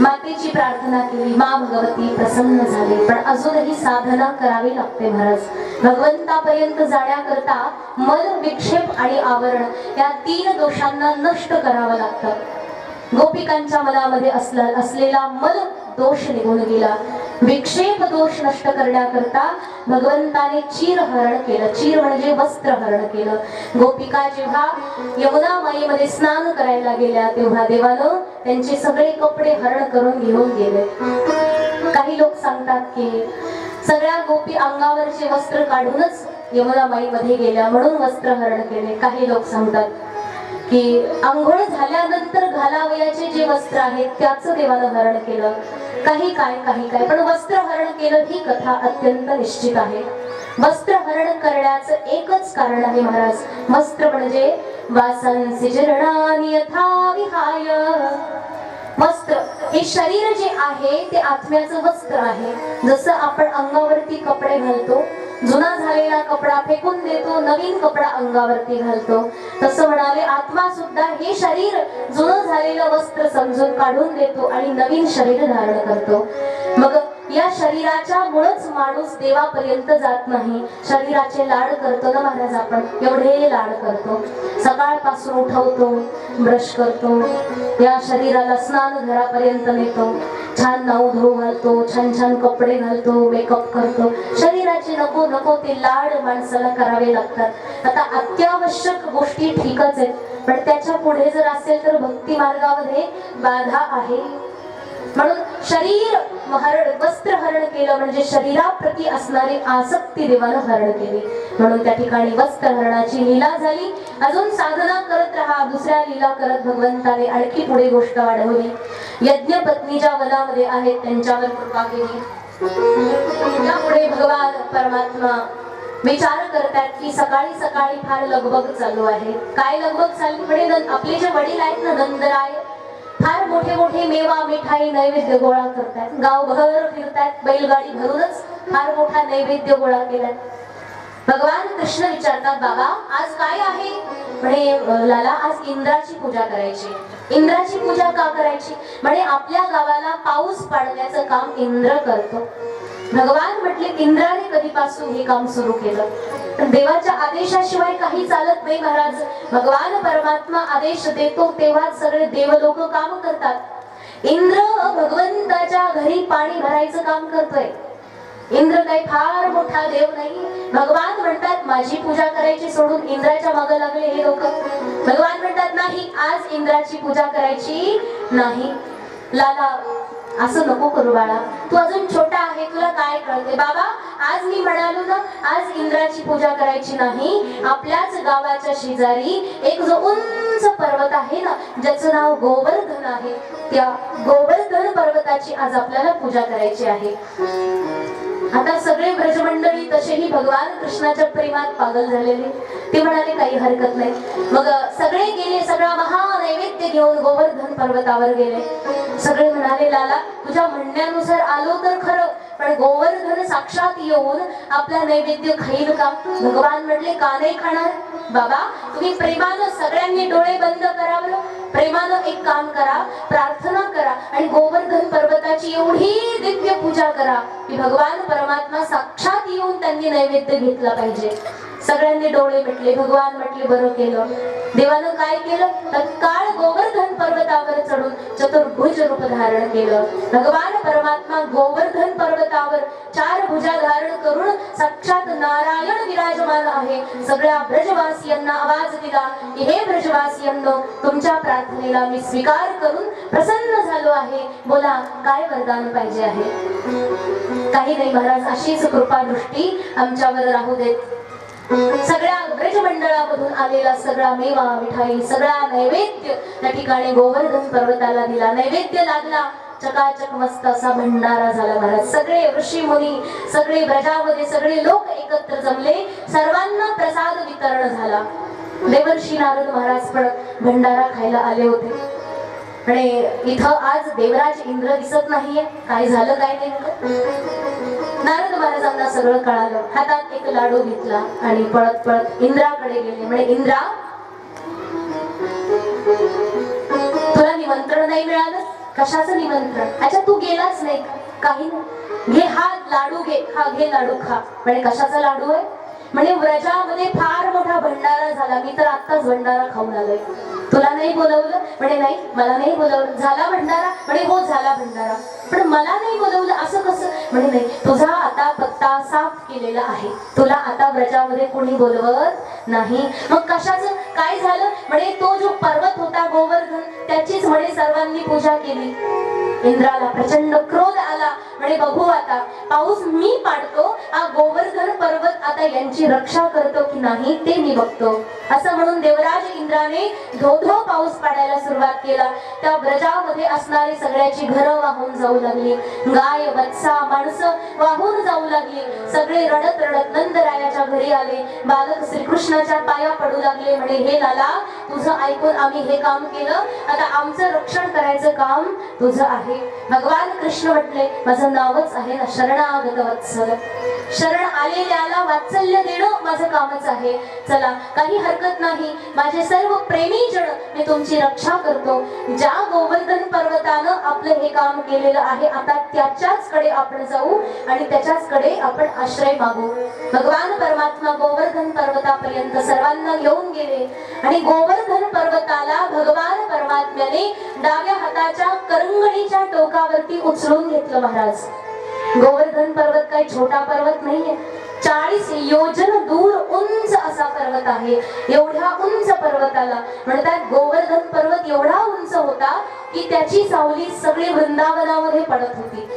मातेची प्रार्थना केली. मा भगवती प्रसन्न झाली. पण अजूनही साधना करावी लागते महाराज. भगवंतापर्यंत जाण्याकरता मल, विक्षेप आणि आवरण या 3 दोषांना नष्ट करावं लागतं. गोपिकांच्या मनामध्ये असलेला मल दोष निघून गेला. विक्षेप दोष नष्ट करण्याकरता भगवंताने चीरहरण केलं. चीर म्हणजे वस्त्रहरण केलं. गोपिका जेव्हा यमुना माईमध्ये स्नान करायला गेल्या तेव्हा देवानं त्यांचे सगळे कपडे हरण करून घेऊन गेले. काही लोक सांगतात की सगळ्या गोपी अंगावरचे वस्त्र काढूनच यमुना माईमध्ये गेल्या म्हणून वस्त्रहरण केले. काही लोक सांगतात की आंघोळ झाल्यानंतर घालावयाचे जे वस्त्र आहेत त्याचं देवानं हरण केलं. काही काय पण वस्त्र हरण केलं ही कथा अत्यंत निश्चित आहे. वस्त्र हरण करण्याचं एकच कारण आहे महाराज. वस्त्र म्हणजे वासांसी जीर्णानि यथा विहाय. वस्त्र हे शरीर जे आहे ते आत्म्याचं वस्त्र आहे. जसं आपण अंगावरती कपडे घालतो, जुना झालेला कपडा फेकून देतो, नवीन कपडा अंगावरती घालतो, तसं म्हणाले आत्मा सुद्धा हे शरीर जुनं झालेलं वस्त्र समजून काढून देतो आणि नवीन शरीर धारण करतो. मग या शरीराच्या मुळच माणूस देवापर्यंत जात नाही. शरीराचे लाड करतो ना महाराज आपण, एवढे लाड करतो. सकाळपासून उठवतो, ब्रश करतो, या शरीराला स्नान घरापर्यंत नेतो, छान नाऊ धुवू घालतो, छान छान कपडे घालतो, मेकअप करतो. शरीराचे नको नको ते लाड माणसाला करावे लागतात. आता अत्यावश्यक गोष्टी ठीकच आहेत, पण त्याच्या पुढे जर असेल तर भक्ती मार्गामध्ये बाधा आहे. म्हणून शरीर वस्त्र हरण केलं म्हणजे शरीराप्रती असणारी आसक्ती देवानं हरण केली. म्हणून त्या ठिकाणी वस्त्र हरणाची लीला झाली. अजून साधना करत राहा, दुसऱ्या लीला करत भगवंताने आणखी पुढे गोष्ट वाढवली. यज्ञ पत्नी ज्या वनामध्ये आहेत त्यांच्यावर कृपा केली. त्यापुढे भगवान परमात्मा विचार करतात की सकाळी सकाळी फार लगबग चालू आहे. काय लगबग चालली म्हणजे आपले जे वडील आहेत ना नंदराय, फार मोठे मोठे मेवा मिठाई नैवेद्य गोळा करतात, गावभर फिरतात, बैलगाडी भरूनच फार मोठा नैवेद्य गोळा केलाय. भगवान कृष्ण विचारतात बाबा आज काय आहे? म्हणे लाला आज इंद्राची पूजा करायची. इंद्राची पूजा का करायची? म्हणे आपल्या गावाला पाऊस पाडण्याचं काम इंद्र करतो. भगवान म्हटले इंद्राने कधीपासून हे काम सुरू केलं? देवाच्या आदेशाशिवाय काही चालत नाही महाराज. भगवान परमात्मा आदेश देतो तेव्हा सगळे देवलोक काम करतात. इंद्र भगवंताच्या घरी पाणी भरायचं काम करतोय. इंद्र काही फार मोठा देव नाही. भगवान म्हणतात माझी पूजा करायची सोडून इंद्राच्या मागे लागले हे लोक. भगवान म्हणतात नाही आज इंद्राची पूजा करायची नाही. लाला असं नको करू बाळा, तू अजून छोटा आहे, तुला काय कळते? बाबा आज मी म्हणालो ना आज इंद्राची पूजा करायची नाही. आपल्याच गावाच्या शेजारी एक जो उंच पर्वत आहे ना ज्याचं नाव गोवर्धन आहे, त्या गोवर्धन पर्वताची आज आपल्याला पूजा करायची आहे. आता सगळे ब्रजमंडळी तसेही भगवान कृष्णाच्या प्रेमात पागल झालेले. ते म्हणाले काही हरकत नाही. मग सगळे गेले, सगळा महानैवेद्य घेऊन गोवर्धन पर्वतावर गेले. सगळे म्हणाले लाला तुझ्या म्हणण्यानुसार आलो तर खरं, पण गोवर्धन साक्षात येऊन आपला नैवेद्य खाईल का? भगवान म्हटले का नाही खाणार? बाबा तुम्ही प्रेमानं सगळ्यांनी डोळे बंद करावं, प्रेमानं एक काम करा, प्रार्थना करा आणि गोवर्धन पर्वताची एवढी दिव्य पूजा करा की भगवान परमात्मा साक्षात येऊन त्यांनी नैवेद्य घेतला पाहिजे. सगळ्यांनी डोळे मिटले. भगवान म्हटले बरं केलं. देवानं काय केलं? तत्काळ गोवर्धन पर्वतावर चढून चतुर्भुज रूप धारण केलं. भगवान परमात्मा गोवर्धन पर्वतावर 4 भुजा धारण करून साक्षात नारायण विराजमान आहे. सगळ्या ब्रजवासियांना आवाज दिला की हे ब्रजवासियांनो तुमच्या प्रार्थनेला मी स्वीकार करून प्रसन्न झालो आहे. बोला काय वरदान पाहिजे आहे? काही नाही महाराज अशीच कृपा दृष्टी आमच्यावर राहू देत. सगळ्या ब्रजमंडळामधून आलेला सगळा मेवा मिठाई सगळा नैवेद्य त्या ठिकाणी गोवर्धन पर्वताला दिला. नैवेद्य लागला, चकाचक मस्त असा भंडारा झाला महाराज. सगळे ऋषी मुनी सगळे ब्रजामध्ये सगळे लोक एकत्र जमले, सर्वांना प्रसाद वितरण झाला. देवर्षी नारद महाराज पण भंडारा खायला आले होते. आणि इथं आज देवराज इंद्र दिसत नाहीये. काय झालं काय नेमकं? नारद महाराजांना सगळं कळालं. हातात एक लाडू घेतला आणि पळत पळत इंद्राकडे गेले. म्हणजे इंद्रा, तुला निमंत्रण नाही मिळालं? कशाचं निमंत्रण? अच्छा, तू गेलाच नाही का? काही नाही, घे हा लाडू, घे हा, घे लाडू खा. म्हणजे कशाचा लाडू आहे? म्हणजे व्रजामध्ये फार मोठा भंडारा झाला, मी तर आत्ताच भंडारा खाऊन आलोय. तुला नाही बोलवलं? म्हणे नाही, मला नाही बोलवलं. झाला भंडारा? म्हणे हो झाला भंडारा. पण मला नाही बोलवलं असं कसं? म्हणे नाही, तुझा आता पत्ता साफ केलेला आहे, तुला आता व्रजामध्ये कोणी बोलवत नाही. मग कशाचं काय झालं? म्हणे तो जो पर्वत होता गोवर्धन, त्याचीच म्हणे सर्वांनी पूजा केली. इंद्राला प्रचंड क्रोध आला. म्हणे बघू आता पाऊस मी पाडतो, हा गोवर्धन पर्वत आता यांची रक्षा करतो की नाही ते मी बघतो. असं म्हणून देवराज इंद्राने धो पाऊस पाडायला सुरुवात केला. त्या ब्रजामध्ये असणारी सगळ्याची घरं वाहून जाऊ लागली, गाय वत्सा माणसं वाहून जाऊ लागली. सगळे रडत रडत नंदरायाच्या घरी आले. बालक श्रीकृष्णाच्या पाया पडू लागले. म्हणे हे लाला, तुझं ऐकून आम्ही हे काम केलं, आता आमचं रक्षण करायचं काम तुझं आहे. भगवान कृष्ण म्हटले, माझं नावच आहे ना शरणागत वत्सल. शरण आलेल्याला वात्सल्य देणं माझं कामच आहे. चला, काही हरकत नाही, माझे सर्व प्रेमी जण मी तुमची रक्षा करतो. ज्या गोवर्धन पर्वतानं आपलं हे काम केलेलं आहे, आता त्याच्याच कडे आपण जाऊ आणि त्याच्याच कडे आपण आश्रय मागू. भगवान परमात्मा गोवर्धन पर्वतापर्यंत सर्वांना घेऊन गेले आणि गोवर्धन पर्वताला भगवान परमात्म्याने डाव्या हाताच्या करंगळीच्या टोकावरती उचलून घेतलं. महाराज, गोवर्धन पर्वत काही छोटा पर्वत नाहीये, 40 योजन दूर उंच असा पर्वत आहे. एवढ्या उंच पर्वताला म्हणतात गोवर्धन पर्वत एवढा उंच होता की त्याची सावली सगळी वृंदावनामध्ये पडत होती.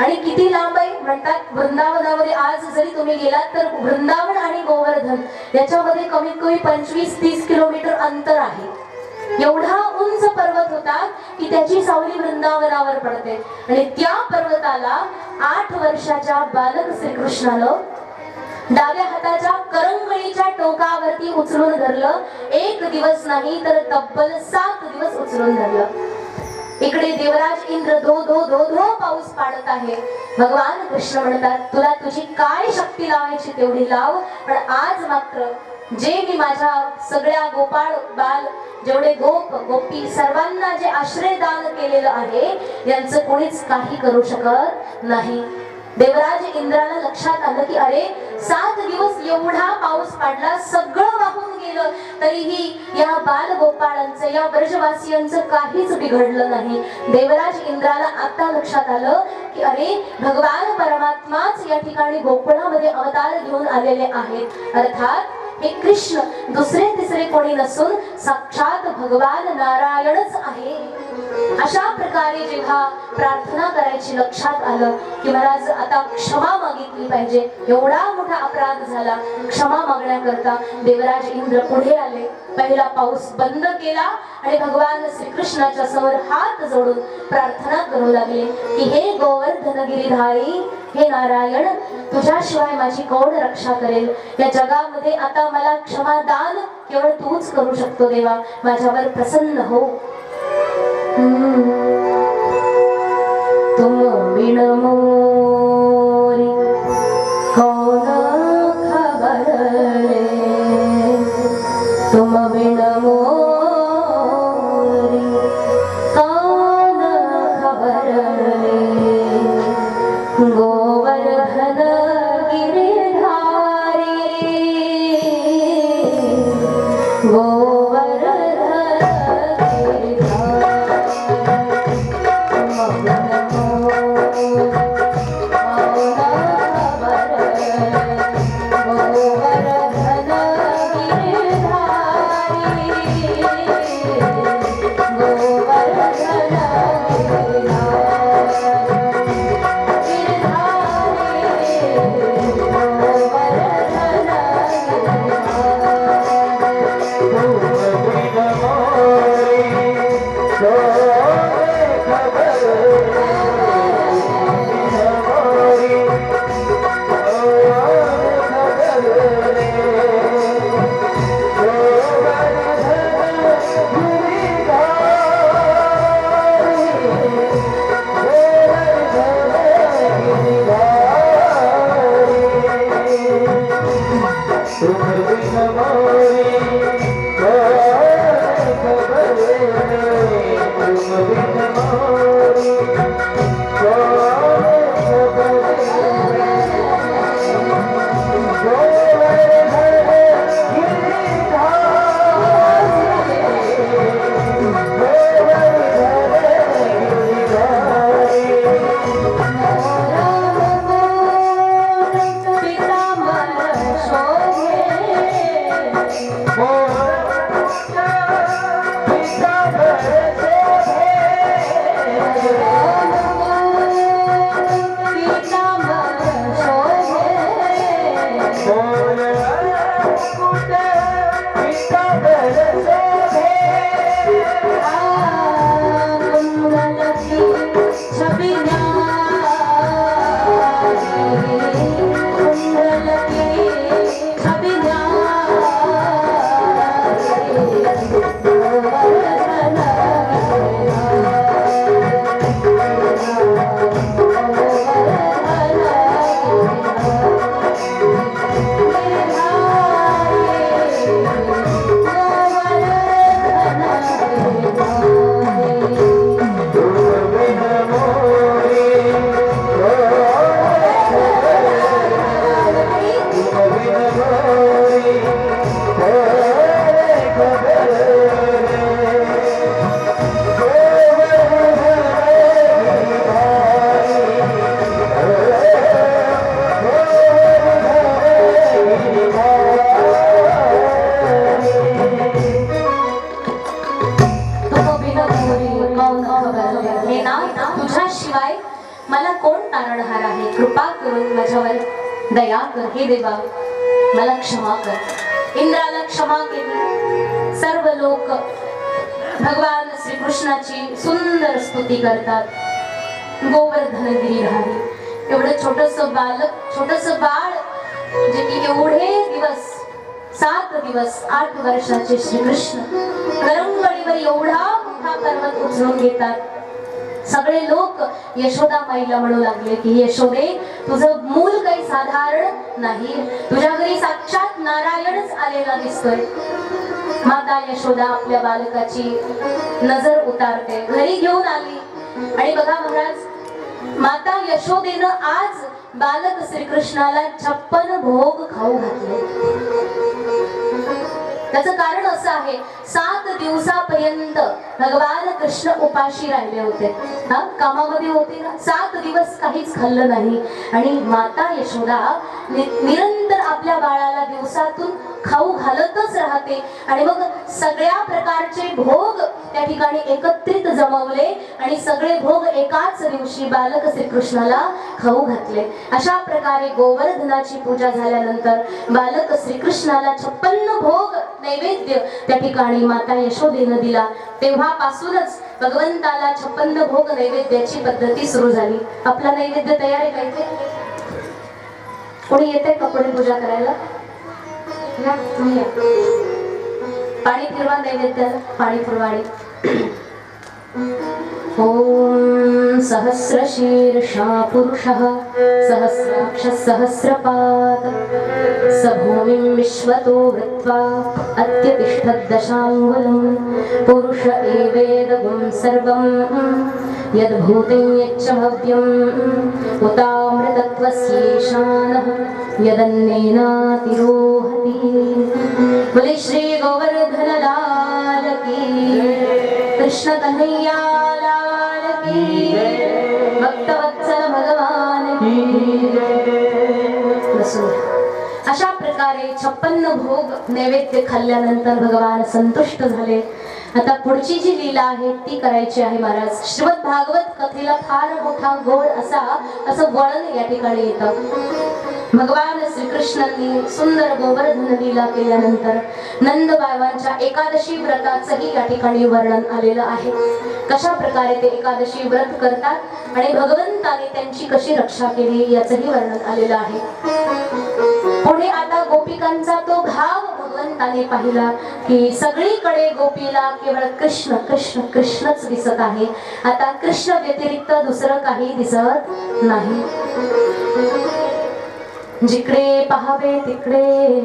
आणि किती लांब आहे म्हणतात वृंदावनामध्ये. आज जरी तुम्ही गेलात तर वृंदावन आणि गोवर्धन याच्यामध्ये कमीत कमी 25-30 किलोमीटर अंतर आहे. एवढा उंच पर्वत होता की त्याची सावली वृंदावनावर पडते. आणि त्या पर्वताला 8 वर्षाच्या बालक श्रीकृष्णानं डाव्या हाताच्या करंगळीच्या टोकावरती उचलून धरलं. 1 दिवस नाही तर तब्बल 7 दिवस उचलून धरलं. इकडे देवराज इंद्र धो धो धो धो पाऊस पाडत आहे. भगवान कृष्ण म्हणतात, तुला तुझी काय शक्ती लावायची तेवढी लाव, पण आज मात्र जे मी माझ्या सगळ्या गोपाळ बाल जेवढे गोप गोपी सर्वांना जे आश्रयदान केलेलं आहे यांचं कोणीच काही करू शकत नाही. देवराज इंद्राला लक्षात आलं की अरे 7 दिवस एवढा पाऊस पाडला, सगळं वाहून गेलं, तरीही या बाल गोपाळांचं या ब्रजवासियांचं काहीच बिघडलं नाही. देवराज इंद्राला आता लक्षात आलं की अरे भगवान परमात्माच या ठिकाणी गोकुळामध्ये अवतार घेऊन आलेले आहेत. अर्थात हे कृष्ण दुसरे तिसरे कोणी नसून साक्षात भगवान नारायणच आहे. अशा प्रकारे जेव्हा प्रार्थना करायची लक्षात आलं की महाराज आता क्षमा मागितली पाहिजे, एवढा मोठा अपराध झाला, क्षमा मागण्याकरता देवराज इंद्र पुढे आले. पहिला पाऊस बंद केला आणि भगवान श्रीकृष्णाच्या समोर हात जोडून प्रार्थना करू लागले की हे गोवर्धन गिरीधारी, हे नारायण, तुझ्याशिवाय माझी कोण रक्षा करेल? या जगामध्ये आता मला क्षमादान केवळ तूच करू शकतो. देवा, माझ्यावर प्रसन्न हो. तुम बिन मोरी कौन खबर ले, तुम बिन मोरी कौन खबर ले, गोवर्धन गिरिधारी, गोवर्धन गिरिधारी, तुम बिन मोरी कोण तारणहार आहे? कृपा करून माझ्यावर दया कर हे देवा, मला क्षमा कर. इंद्राला क्षमा केली. सर्व लोक भगवान श्रीकृष्णाची सुंदर स्तुती करतात. गोवर्धन गिरीधारी एवढं छोटस बालक, छोटस बाळ, जे की एवढे दिवस 7 दिवस 8 वर्षाचे श्रीकृष्ण गरंगडीवर एवढा मोठा पर्वत उचलून घेतात. सगळे लोक यशोदा माईला म्हणू लागले की यशोदे, तुझं मूल काही साधारण नाही, तुझ्या घरी साक्षात नारायणच आलेला दिसतोय. माता यशोदा आपल्या बालकाची नजर उतारते, घरी घेऊन आली. आणि बघा महाराज, माता यशोदेनं आज बालक श्रीकृष्णाला 56 भोग खाऊ घातले. त्याचं कारण असं आहे, 7 दिवसापर्यंत भगवान कृष्ण उपाशी राहिले होते. कामामध्ये होते ना, 7 दिवस काहीच खाल्लं नाही. आणि माता यशोदा निरंतर आपल्या बाळाला दिवसातून खाऊ घालतच राहते. आणि मग सगळ्या प्रकारचे भोग त्या ठिकाणी एकत्रित जमवले आणि सगळे भोग एकाच दिवशी बालक श्रीकृष्णाला खाऊ घातले. अशा प्रकारे गोवर्धनाची पूजा झाल्यानंतर बालक श्रीकृष्णाला 56 भोग नैवेद्य त्या ठिकाणी माता यशोदेनं दिला. तेव्हापासूनच भगवंताला 56 भोग नैवेद्याची पद्धती सुरू झाली. आपला नैवेद्य तयार आहे का इथे? कोणी येते कपडे पूजा करायला? पाणी फिरवा नैवेद्याला, पाणी फिरवाणी. ओम सहस्रशीर्षा पुरुषः सहस्राक्ष सहस्रपाद स भूमिं विश्वतो वृत्वा अत्यतिष्ठद्दशाङ्गुलं पुरुष एवेदगुं सर्वं यद्भूतं यच्च भव्यम् उतामृतत्वस्येषानः यदन्नेनातिरोहति. बोले श्री गोवर्धन लाल की, कृष्ण कन्हैया लाल की, भक्तवत्सल भगवान की. अशा प्रकारे 56 भोग नैवेद्य खाल्ल्यानंतर भगवान संतुष्ट झाले. आता पुढची जी लीला आहे ती करायची आहे महाराज. श्रीमद भागवत कथेला फार मोठा गोड असं वळण या ठिकाणी येतं. भगवान श्रीकृष्णांनी सुंदर गोवर्धन लीला केल्यानंतर नंदबाबांच्या एकादशी व्रताचंही या ठिकाणी वर्णन आलेलं आहे. कशा प्रकारे ते एकादशी व्रत करतात आणि भगवंताने त्यांची कशी रक्षा केली याचंही वर्णन आलेलं आहे. पुढे आता गोपिकांचा तो भाव भगवंताने पाहिला की सगळीकडे गोपीला केवळ कृष्ण कृष्ण कृष्णच दिसत आहे. आता कृष्ण व्यतिरिक्त दुसरं काही दिसत नाही. जिकडे पहावे तिकडे,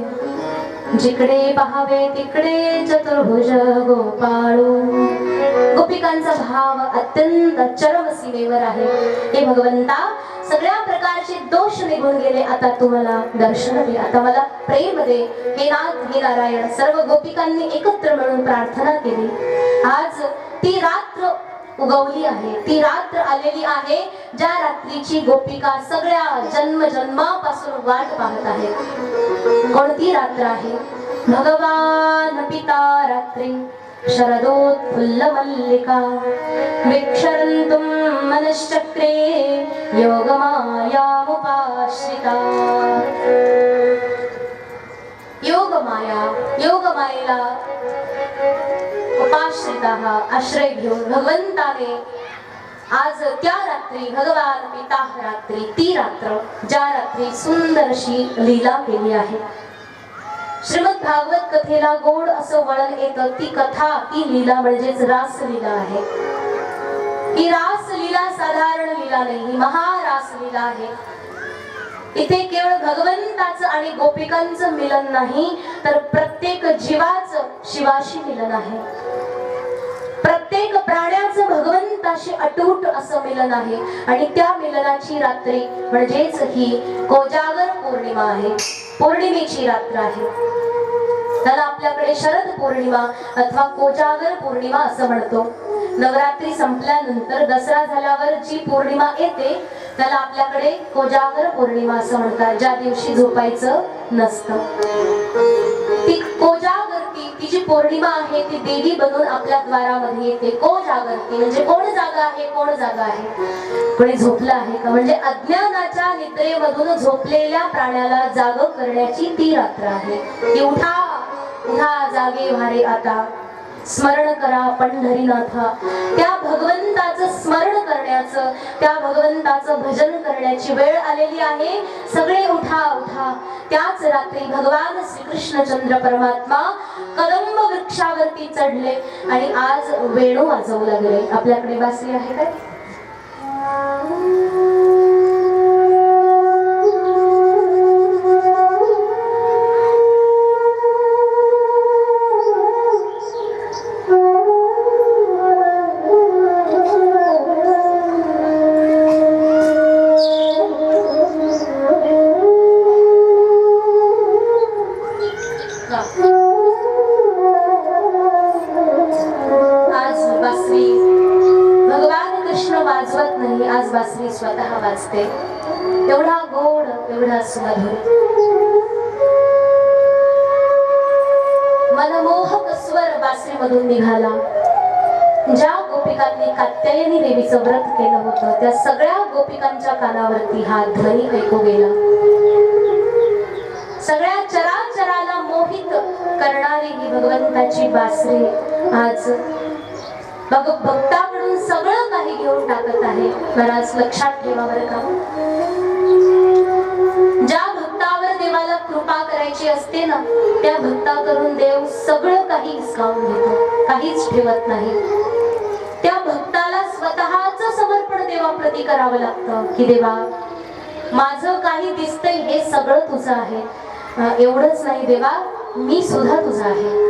जिकडे पहावे तिकडे चतुर्भुज गोपाळू. गोपिकांचा भाव अत्यंत चरम सीमेवर आहे. हे भगवंता, सगळ्या प्रकारचे दोष निघून गेले, आता तुम्हाला दर्शन दे, आता मला प्रेम दे. हे नाथ हे नारायण सर्व गोपिकांनी एकत्र मिळून प्रार्थना केली. आज ती रात्र उगवली आहे, ती रात्र आलेली आहे ज्या रात्रीची गोपिका सगळ्या जन्मजन्मापासून वाट पाहत आहे. कोणती रात्र आहे? भगवान पिता रात्री शरदोत्फुल्ल मल्लिका विक्षरन्तुं मनश्चक्रे योगमायामुपाश्रिता. योगमायेला उपाश्रिताः आश्रय घेऊन भगवंताने आज त्या रात्री भगवान पिता रात्री, ती रात्र ज्या रात्री सुंदर अशी लीला केली आहे. श्रीमद भागवत कथेला गोड असं वळण येतं. ती कथा, ती लीला म्हणजेच रासलीला आहे. ही रासलीला साधारण लीला नाही, ही महारासलीला आहे. इथे केवळ भगवंताचं आणि गोपिकांचं मिलन नाही, तर प्रत्येक जीवाचं शिवाशी मिलन आहे. प्रत्येक प्राण्याचं भगवंताशी अटूट असं मिलन आहे. आणि त्या मिलनाची रात्री म्हणजेच ही कोजागर पौर्णिमा आहे. पौर्णिमेची रात्र आहे. त्याला आपल्याकडे शरद पौर्णिमा अथवा कोजागर पौर्णिमा असं म्हणतो. नवरात्री संपल्यानंतर दसरा झाल्यावर जी पौर्णिमा येते त्याला आपल्याकडे कोजागर पौर्णिमा असं म्हणतात, ज्या दिवशी झोपायचं नसतं. ती कोजागर ती ती जी पौर्णिमा आहे ती देवी बनून आपल्या द्वारामध्ये येते. कोण जागरते म्हणजे कोण जागा आहे, कोण जागा आहे, कोणी झोपलं आहे का? म्हणजे अज्ञानाच्या निद्रेमधून झोपलेल्या प्राण्याला जाग करण्याची ती रात्र आहे. ती उठा उठा जागे व्हारे आता, स्मरण करा पंढरीनाथा. त्या भगवंताचं स्मरण करण्याचं, त्या भगवंताचं भजन करण्याची वेळ आलेली आहे. सगळे उठा उठा. त्याच रात्री भगवान श्रीकृष्णचंद्र परमात्मा कदंब वृक्षावरती चढले आणि आज वेणू वाजवू लागले. आपल्याकडे बासरी आहे काय? आज बासरी स्वतः वाजते. एवढा गोड, एवढा सुमधुर, मनमोहक स्वर बासरी मधून निघाला. ज्या गोपिकांनी कात्यायनी देवीचं व्रत केलं होतं त्या सगळ्या गोपिकांच्या कानावरती हा ध्वनी ऐकू गेला. सगळ्या चराचराला मोहित करणारी ही भगवंताची बासरी आज भक्ताकडून सगळं काही घेऊन टाकत आहे. महाराज लक्षात ठेवा बरं का, ज्या भक्तावर देवाला कृपा करायची असते ना त्या भक्ताकडून देव सगळं काही हिसकावून घेतो, काहीच ठेवत नाही. त्या भक्ताला स्वतःच समर्पण देवाप्रती करावं लागतं की देवा माझं काही दिसतंय हे सगळं तुझं आहे. एवढंच नाही देवा मी सुद्धा तुझा आहे.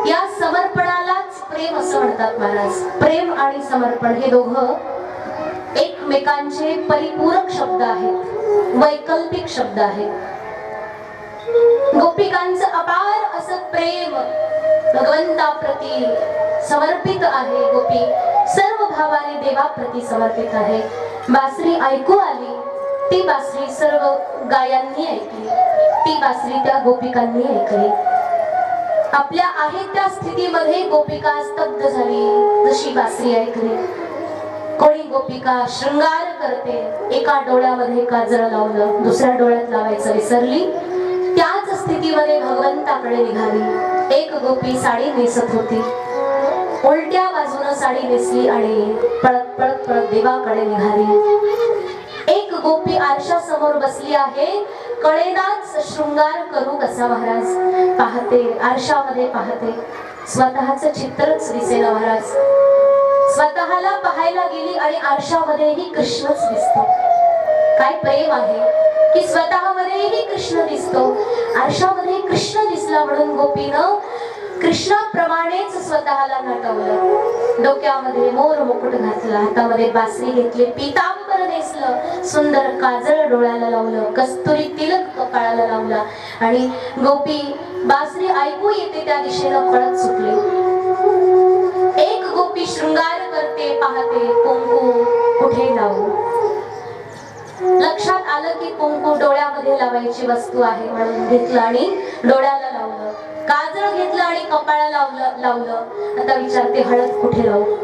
या समर्पणालाच प्रेम असं म्हणतात महाराज. प्रेम आणि समर्पण हे दोघं एकमेकांचे परिपूरक शब्द आहेत, वैकल्पिक शब्द आहेत. गोपिकांचं अपार असं प्रेम भगवंताप्रती समर्पित आहे. गोपी सर्व भावाने देवाप्रती समर्पित आहे. बासरी ऐकू आली, ती बासरी सर्व गायांनी ऐकली, ती बासरी त्या गोपिकांनी ऐकली. आपल्या आहे त्या स्थितीमध्ये गोपिका स्तब्ध झाली जशी बासरी ऐकली. कोणी गोपिका शृंगार करते, एका डोळ्यामध्ये काजळ लावलं, दुसऱ्या डोळ्यात लावायचं विसरली. त्याच स्थितीमध्ये भगवंताकडे निघाली. एक गोपी साडी नेसत होती, उलट्या बाजूने साडी नेसली आणि पळत पळत पळत देवाकडे निघाली. एक गोपी आरशा समोर बसली आहे, कळेनाच शृंगार करू कसा. महाराज पाहते, आरशामध्ये पाहते, स्वतःच चित्रच दिसेना. महाराज स्वतःला पाहायला गेली आणि आरशामध्येही कृष्णच दिसतो. काय प्रेम आहे की स्वतःमध्येही कृष्ण दिसतो. आरशामध्ये कृष्ण दिसला म्हणून गोपीनं कृष्णाप्रमाणेच स्वतःला नटवलं. डोक्यामध्ये मोर मुकुट घातला, हातामध्ये बासरी घेतली, पीतांबर नेसलं, सुंदर काजळ डोळ्याला लावलं, कस्तुरी तिलक कपाळाला लावला आणि गोपी बासरी ऐकू येते त्या दिशेनं पळत सुटली. एक गोपी शृंगार करते, पाहते कुंकू कुठे लावू. लक्षात आलं की कुंकू डोळ्यामध्ये लावायची वस्तू आहे म्हणून घेतलं आणि डोळ्याला लावलं. काजळ घेतलं आणि कपाळाला लावलं. आता विचारते हळद कुठे लावू.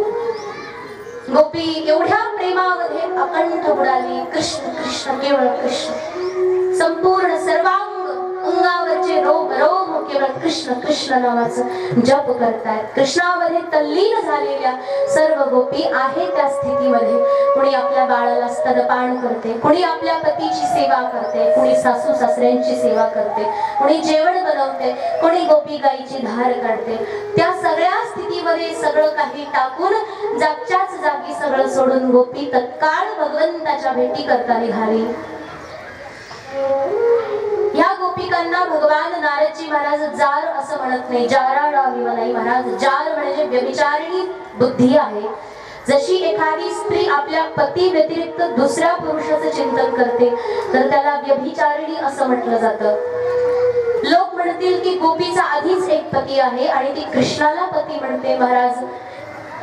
गोपी एवढ्या प्रेमामध्ये अकंठ बुडाली. कृष्ण कृष्ण केवळ कृष्ण. संपूर्ण सर्वांग अंगावरचे रोम रोम केवळ कृष्ण कृष्ण नावाचं जप करतायत. कृष्णामध्ये तल्लीन झालेल्या सर्व गोपी आहे त्या स्थितीमध्ये. कुणी आपल्या बाळाला स्तनपान करते, कुणी आपल्या पतीची सेवा करते, कुणी सासू सासऱ्यांची सेवा करते, कुणी जेवण बनवते, कुणी गोपी गाईची धार काढते. त्या सगळ्या स्थितीमध्ये सगळं काही टाकून जागच्याच जागी सगळं सोडून गोपी तत्काळ भगवंताच्या भेटी करता निघाली. या गोपिकांना भगवान नारदजी महाराज जार असं म्हणत नाही, जाराळावी नाही. महाराज जार म्हणजे व्यभिचारिणी बुद्धी आहे. जशी एखादी स्त्री आपल्या पती व्यतिरिक्त दुसऱ्या पुरुषाचं चिंतन करते तर त्याला व्यभिचारिणी असं म्हटलं जातं. लोक म्हणतील की गोपीचा आधीच एक पती आहे आणि ती कृष्णाला पती म्हणते. महाराज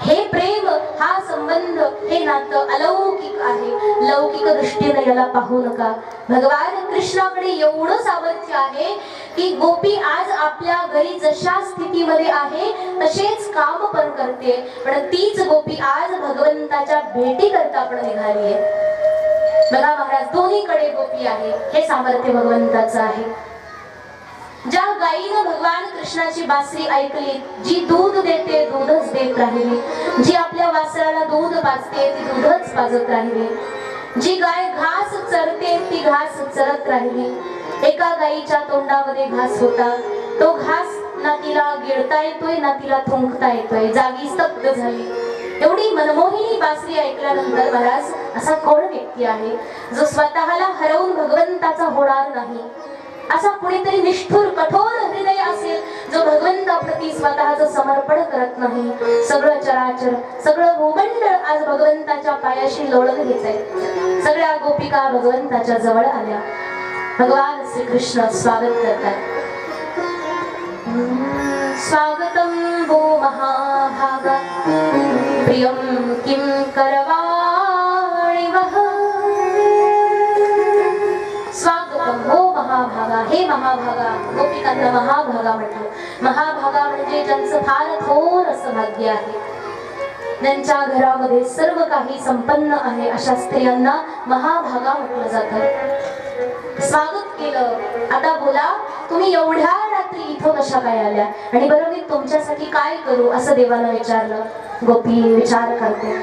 हे प्रेम, हा संबंध, हे नातं अलौकिक आहे. लौकिक दृष्टीने याला पाहू नका. भगवान कृष्णाकडे एवढं सामर्थ्य आहे की गोपी आज आपल्या घरी जशा स्थितीमध्ये आहे तसेच काम पण करते, पण तीच गोपी आज भगवंताच्या भेटी करता पण निघाली आहे. बघा महाराज, दोन्हीकडे गोपी आहे, हे सामर्थ्य भगवंताचं आहे. ज्या गायीनं भगवान कृष्णाची बासरी ऐकली, जी दूध देते दूधच देत राहिली, जी आपल्या वासराला दूध पाजते ती दूधच पाजत राहिली, जी गाय घास चरते ती घास चरत राहिली. एका गायीच्या तोंडामध्ये घास होता, तो घास ना तिला गिळता येतोय ना तिला थुंकता येतोय, जागी स्तब्ध झाली. एवढी मनमोहिनी बासरी ऐकल्यानंतर महाराज, असा कोण व्यक्ती आहे जो स्वतःला हरवून भगवंताचा होणार नाही? असा कुणीतरी निष्ठुर कठोर हृदय असेल जो भगवंताप्रती स्वतःचं समर्पण करत नाही. सगळं चराचर, सगळं भूमंडळ आज भगवंताच्या पायाशी लोळून घेतंय. सगळ्या गोपिका भगवंताच्या जवळ आल्या. भगवान श्रीकृष्ण स्वागत करतात. स्वागतम वो महाभागा प्रियम किम करवाणि वह. स्वागतम हो महाभागा, हे महाभागा. गोपिकांना महाभागा म्हटलं. महाभागा म्हणजे ज्यांचं फार थोर असं भाग्य आहे, ज्यांच्या घरामध्ये सर्व काही संपन्न आहे, अशा स्त्रियांना महाभागा म्हटलं जातं. स्वागत केलं. आता बोला, तुम्ही एवढ्या रात्री इथं कशा काय आल्या, आणि बरं मी तुमच्यासाठी काय करू, असं देवाला विचारलं. गोपी विचार करते,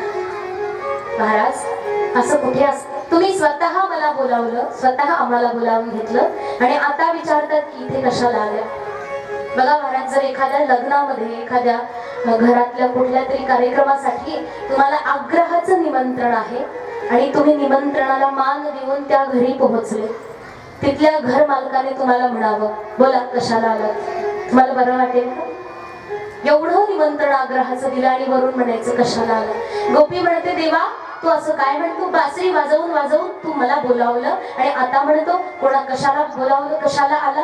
महाराज असं कुठे असतं? तुम्ही स्वतः मला बोलावलं, स्वतः आम्हाला बोलावून घेतलं, आणि आता विचारतात की इथे कशाला आल्या. बघा महाराज, जर एखाद्या लग्नामध्ये, एखाद्या घरातल्या कुठल्या तरी कार्यक्रमासाठी तुम्हाला आग्रहाचं निमंत्रण आहे आणि तुम्ही निमंत्रणाला मान देऊन त्या घरी पोहोचले, तिथल्या घर मालकाने तुम्हाला म्हणावं, बोला कशाला आलात, तुम्हाला बरं वाटेल का? एवढं निमंत्रण आग्रहाचं दिलं आणि वरून म्हणायचं कशाला आलं. गोपी म्हणते, देवा तू असं काय म्हणतो, बासरी वाजवून वाजवून तू मला बोलावलं आणि आता म्हणतो कोणा कशाला बोलावलं, कशाला आला?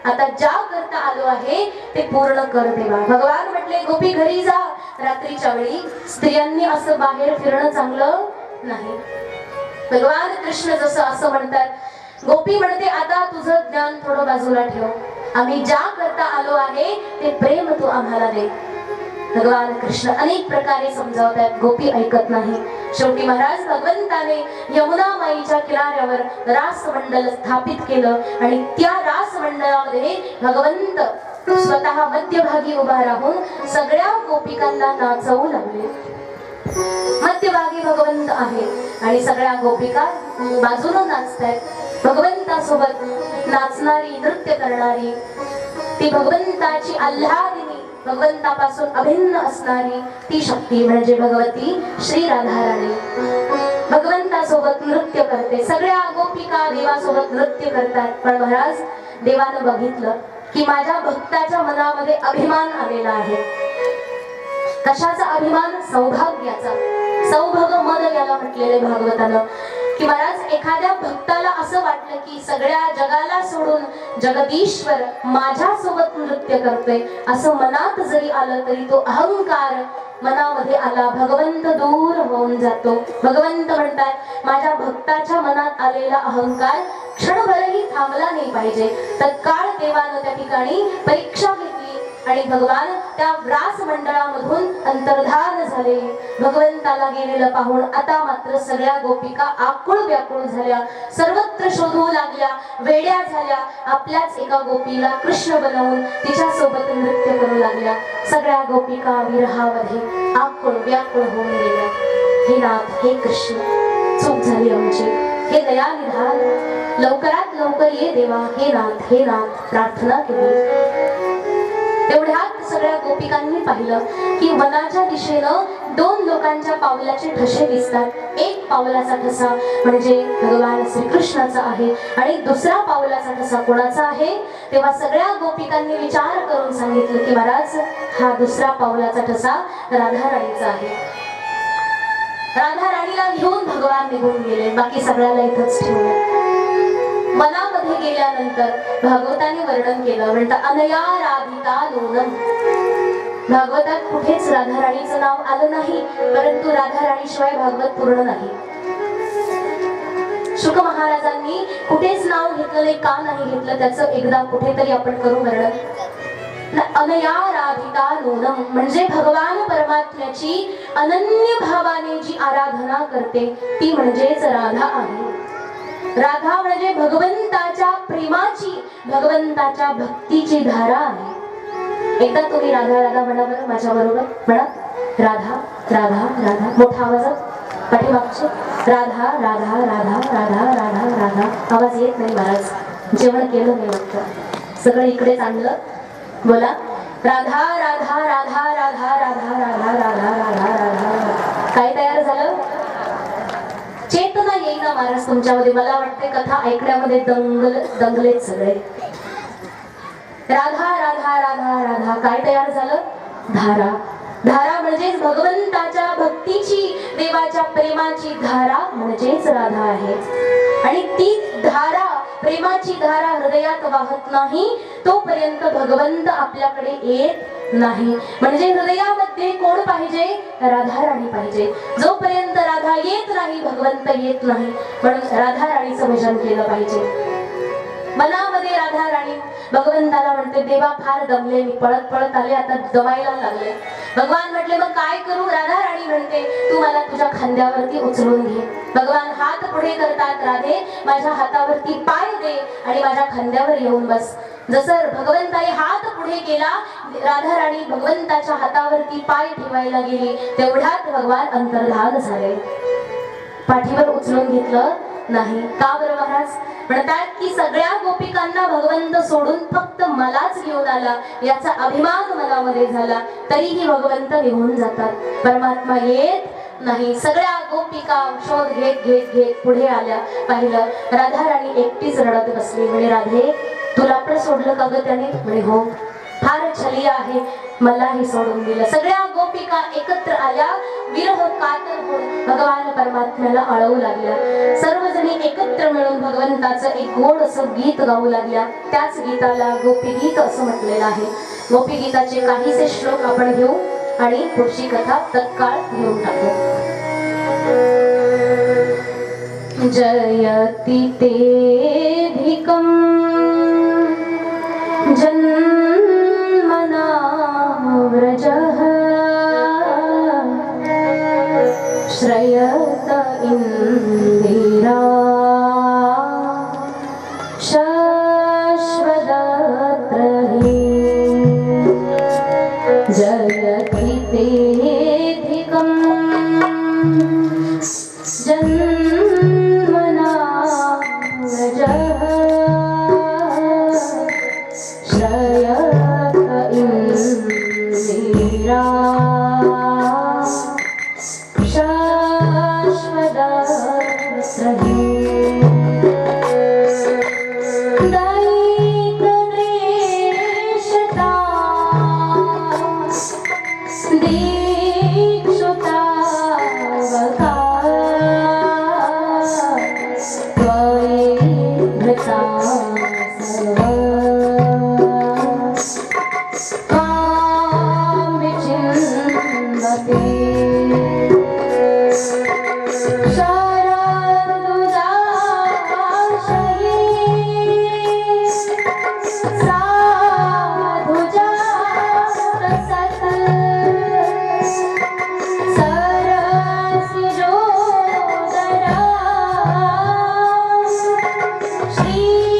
आता ज्या करता आलो आहे ते पूर्ण कर देवा. भगवान म्हटले, गोपी घरी जा. रात्रीच्या वेळी स्त्रियांनी असं बाहेर फिरणं चांगलं नाही. भगवान कृष्ण जसं असं म्हणतात, गोपी म्हणते आता तुझं ज्ञान थोडं बाजूला ठेव, आम्ही ज्या करता आलो आहे ते प्रेम तू आम्हाला दे. भगवान कृष्ण अनेक प्रकारे समजावतात, गोपी ऐकत नाही. शेवटी महाराज भगवंताने यमुना माईच्या किनाऱ्यावर रासमंडल स्थापित केलं आणि त्या रासमंडळामध्ये भगवंत स्वतः मध्यभागी उभा राहून सगळ्या गोपिकांना नाचवू लागले. मध्यभागी भगवंत आहे आणि सगळ्या गोपिका बाजूला नाचतायत. भगवंतासोबत नाचणारी, नृत्य करणारी, ती भगवंताची आल्हादिनी, भगवंतापासून अभिन्न असणारी ती शक्ती म्हणजे भगवती श्री राधाराणी भगवंतासोबत नृत्य करते. सगळ्या गोपिका देवासोबत नृत्य करतात. पण महाराज, देवानं बघितलं की माझ्या भक्ताच्या मनामध्ये अभिमान आलेला आहे. कशाचा अभिमान? सौभाग्याचा. सौभग मद याला म्हटलेले भागवतानं, की महाराज एखाद्या भक्ताला असं वाटलं की सगळ्या जगाला सोडून जगदीश्वर माझ्या सोबत नृत्य करतोय, असं मनात जरी आलं तरी तो अहंकार मनामध्ये आला, भगवंत दूर होऊन जातो. भगवंत म्हणतात, माझ्या भक्ताच्या मनात आलेला अहंकार क्षणभरही थांबला नाही पाहिजे. तत्काळ देवानं त्या ठिकाणी परीक्षा घेतली आणि भगवान त्या व्रास मंडळामधून अंतर्धान झाले. भगवंताला गेलेलं पाहून आता मात्र सगळ्या गोपिका आकुळ व्याकुळ झाल्या, सर्वत्र शोधू लागल्या, वेड्या झाल्या. आपल्याच एका गोपीला कृष्ण बनवून तिच्या सोबत नृत्य करू लागल्या. सगळ्या गोपिका विरहामध्ये आकुळ व्याकुळ होऊन गेल्या. हे नाथ, हे कृष्ण, चूक झाली आमची, हे दयानिधान, लवकरात लवकर ये देवा. हे नाथ, हे नाथ, प्रार्थना केली. तेवढ्यात सगळ्या गोपिकांनी पाहिलं की वनाच्या दिशेनं दोन लोकांच्या पावलाचे ठसे दिसतात. एक पावलाचा ठसा म्हणजे भगवान श्रीकृष्णाचा आहे आणि दुसरा पावलाचा ठसा कोणाचा आहे? तेव्हा सगळ्या गोपिकांनी विचार करून सांगितलं की महाराज, हा दुसरा पावलाचा ठसा राधाराणीचा आहे. राधाराणीला घेऊन भगवान निघून गेले, बाकी सगळ्याला इथंच ठेवलं. मनामध्ये गेल्यानंतर भागवताने वर्णन केलं, म्हणतात अनया राधिका लोलम. भागवतात कुठेच राधाराणीचं नाव आलं नाही, परंतु राधाराणीशिवाय भागवत पूर्ण नाही. शुक महाराजांनी कुठेच नाव घेतलं नाही, का नाही घेतलं त्याचं एकदा कुठेतरी आपण करू वर्णन. अनया राधिका नूनम म्हणजे भगवान परमात्म्याची अनन्य भावाने जी आराधना करते ती म्हणजेच राधा आहे. राधा म्हणजे भगवंताच्या प्रेमाची, भगवंताच्या भक्तीची धारा आहे. एकदा तुम्ही राधा राधा म्हणा बरं माझ्या बरोबर, म्हणा राधा राधा राधा, मोठा आवाजात पाठीमागचे, राधा राधा राधा राधा राधा राधा. आवाज येत नाही महाराज, जेवण केलं नाही वाटतं, सगळं इकडेच आणलं. बोला राधा राधा राधा राधा राधा राधा राधा राधा राधा. काय तयार झालं? चेतना येईना महाराज तुमच्यामध्ये. मला वाटते कथा ऐकण्यामध्ये दंगलेत सगळे. राधा राधा राधा राधा काय तयार झालं? धारा. धारा म्हणजेच भगवंताच्या भक्तीची, देवाच्या प्रेमाची धारा म्हणजेच राधा आहे. आणि ती धारा, प्रेमाची धारा हृदयात वाहत नाही तोपर्यंत भगवंत आपल्याकडे येत नाही. म्हणजे हृदयामध्ये कोण पाहिजे? राधा राणी पाहिजे. जोपर्यंत राधा येत नाही भगवंत येत नाही. म्हणून राधा राणीचं भजन केलं पाहिजे. मनामध्ये राधा राणी भगवंताला म्हणते, देवा फार दमले, मी पळत पळत आले, आता दमायला लागले. भगवान म्हटले मग काय करू? राधा राणी म्हणते, तू मला तुझ्या खांद्यावरती उचलून घे. भगवान हात पुढे करतात, राधे माझ्या हातावरती पाय दे आणि माझ्या खांद्यावर येऊन बस. जसं भगवंताने हात पुढे केला, राधा राणी भगवंताच्या हातावरती पाय ठेवायला गेली, तेवढ्यात भगवान अंतर्धान झाले. पाठीवर उचलून घेतलं नाही. का बरं महाराज? म्हणतात की सगळ्या गोपिकांना भगवंत सोडून फक्त मलाच घेऊन आला याचा अभिमान मनामध्ये झाला, तरीही भगवंत निघून जातात. परमात्मा येत नाही. सगळ्या गोपिका शोध घेत घेत घेत पुढे आल्या. पाहिलं राधा राणी एकटीच रडत बसली. म्हणे राधे तुला पण सोडलं का ग त्याने? म्हणे हो, फार छली आहे, मलाही सोडून दिलं. सगळ्या गोपिका एकत्र आल्या, विरह कातर होऊन भगवान परमात्म्याला आळवू लागल्या. सर्वजणी एकत्र मिळून भगवंताचं एक गोड असं गीत गाऊ लागल्या. त्याच गीताला गोपी गीत असं म्हटलेलं आहे. गोपी गीताचे काहीसे श्लोक आपण घेऊ आणि पुढची कथा तत्काळ घेऊन टाकू. जयति तेधिकं जन्मना व्रजः श्रयत इंदिरा शाश्वतत्रहि जयति तेधिकं जन्मना व्रजः श्रयत इंदिरा शाश्वतत्रहि दैतदेशता दीक्षुतावका त्वयि धृता सर्व त्वां विचिन्वते श्री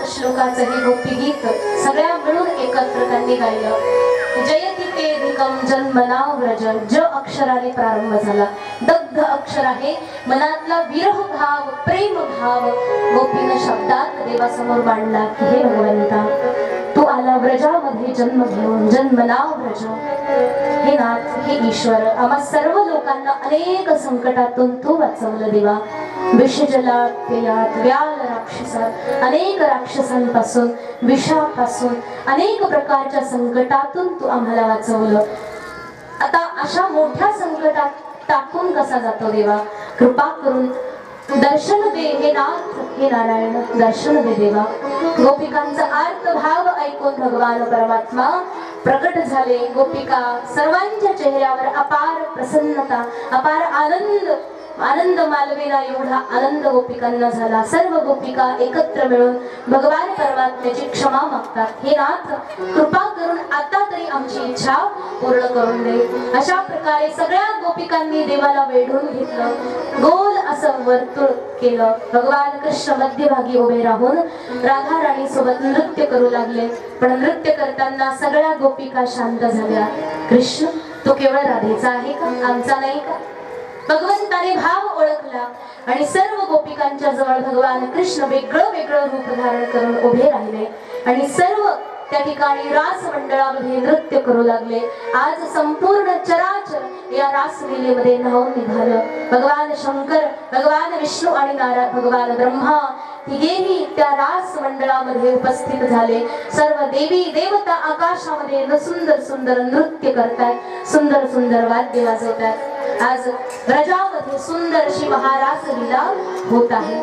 श्लोकाचं हे गोपी गीत सगळ्या मिळून एकत्र त्यांनी गायलं. जयति तेधिकम जन्मना व्रज, ज अक्षराने प्रारंभ झाला. दग्ध अक्षर आहे, मनातला विरह भाव, प्रेम भाव गोपीनं शब्दात देवासमोर मांडला की हे भगवंता, तू आला व्रजामध्ये जन्म घेऊन, जन्मना व्रज. हे नाथ, हे ईश्वर, आम्हा सर्व लोकांना अनेक संकटातून तू वाचवलं देवा. विषजलात, पेयात, व्याल राक्षसात, अनेक राक्षसांपासून, विषापासून, अनेक प्रकारच्या संकटातून तू आम्हाला वाचवलं. आता अशा मोठ्या संकटात टाकून कसा जातो देवा? कृपा करून दर्शन दे हे नाथ, हे नारायण, दर्शन दे देवा. गोपिकांचा आर्त भाव ऐकून भगवान परमात्मा प्रकट झाले. गोपिका सर्वांच्या चेहऱ्यावर अपार प्रसन्नता, अपार आनंद, आनंद मालवेना एवढा आनंद गोपिकांना झाला. सर्व गोपिका एकत्र मिळून भगवान परमात्म्याची क्षमा मागतात. हे नाथ, कृपा करून आता तरी आमची इच्छा पूर्ण करून दे. अशा प्रकारे सगळ्या गोपिकांनी देवाला वेढून घेतलं, गोल असं वर्तुळ केलं. भगवान कृष्ण मध्यभागी उभे राहून राधा राणी सोबत नृत्य करू लागले. पण नृत्य करताना सगळ्या गोपिका शांत झाल्या. कृष्ण, तो केवळ राधेचा आहे का, आमचा नाही का? भगवंताने भाव ओळखला आणि सर्व गोपिकांच्या जवळ भगवान कृष्ण वेगळं वेगळं रूप धारण करून उभे राहिले आणि सर्व त्या ठिकाणी रास मंडळामध्ये नृत्य करू लागले. आज संपूर्ण चराचर या रासलीलेमध्ये न्हावून निघालं. भगवान शंकर, भगवान विष्णू आणि भगवान ब्रह्मा तिघेही त्या रास मंडळामध्ये उपस्थित झाले. सर्व देवी देवता आकाशामध्ये सुंदर सुंदर नृत्य करतात, सुंदर सुंदर वाद्य वाजवतात. आज ब्रजामध्ये सुंदर अशी महारासलीला होत आहे.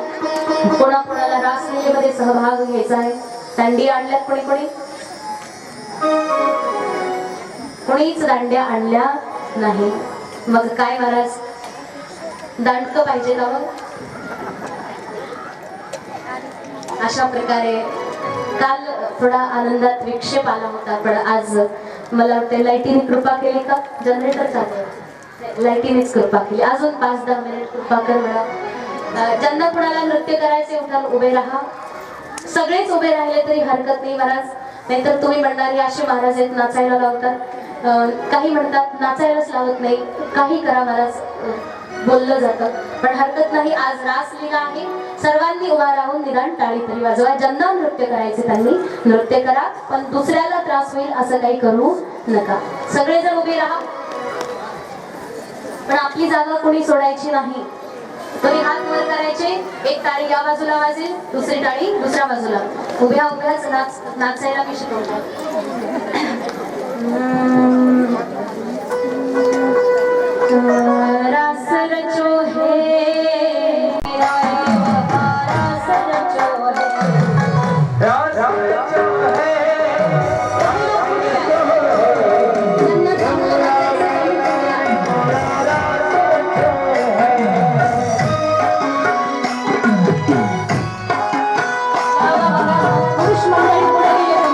कोणाकोणाला रासलीलेमध्ये सहभाग घ्यायचा आहे? दांडिया आणल्यात कोणी कोणी? कोणीच दांड्या आणल्या नाही. मग काय महाराज, दांडकं पाहिजे का? मग अशा प्रकारे काल थोडा आनंदात विक्षेप आला होता, पण आज मला वाटते लाईटीने कृपा केली का? जनरेटर चालू, लाईटीनेच कृपा केली. अजून 5-10 मिनिट कृपा कर मला. ज्यांना कुणाला नृत्य करायचे उठून उभे राहा. सगळेच उभे राहिले तरी हरकत नाही महाराज, नाहीतर तुम्ही म्हणणार हे असे महाराज आहेत नाचायला लावतात. काही म्हणतात नाचायलाच लावत नाही. काही करा महाराज, बोललं जातं, पण हरकत नाही. आज रासलीला आहे, सर्वांनी उभा राहून निदान टाळी तरी वाजवा. ज्यांना नृत्य करायचे त्यांनी नृत्य करा, पण दुसऱ्याला त्रास होईल असं काही करू नका. सगळेजण उभे राहा, पण आपली जागा कोणी सोडायची नाही. कोणी हात वर करायचे. एक टाळी या बाजूला वाजेल, दुसरी टाळी दुसऱ्या बाजूला. उभ्या उभ्याच नाचायला मी शिकवतो. रास रचो हे, रास रचो हे, पुरुष मंडळी पुढे गेले.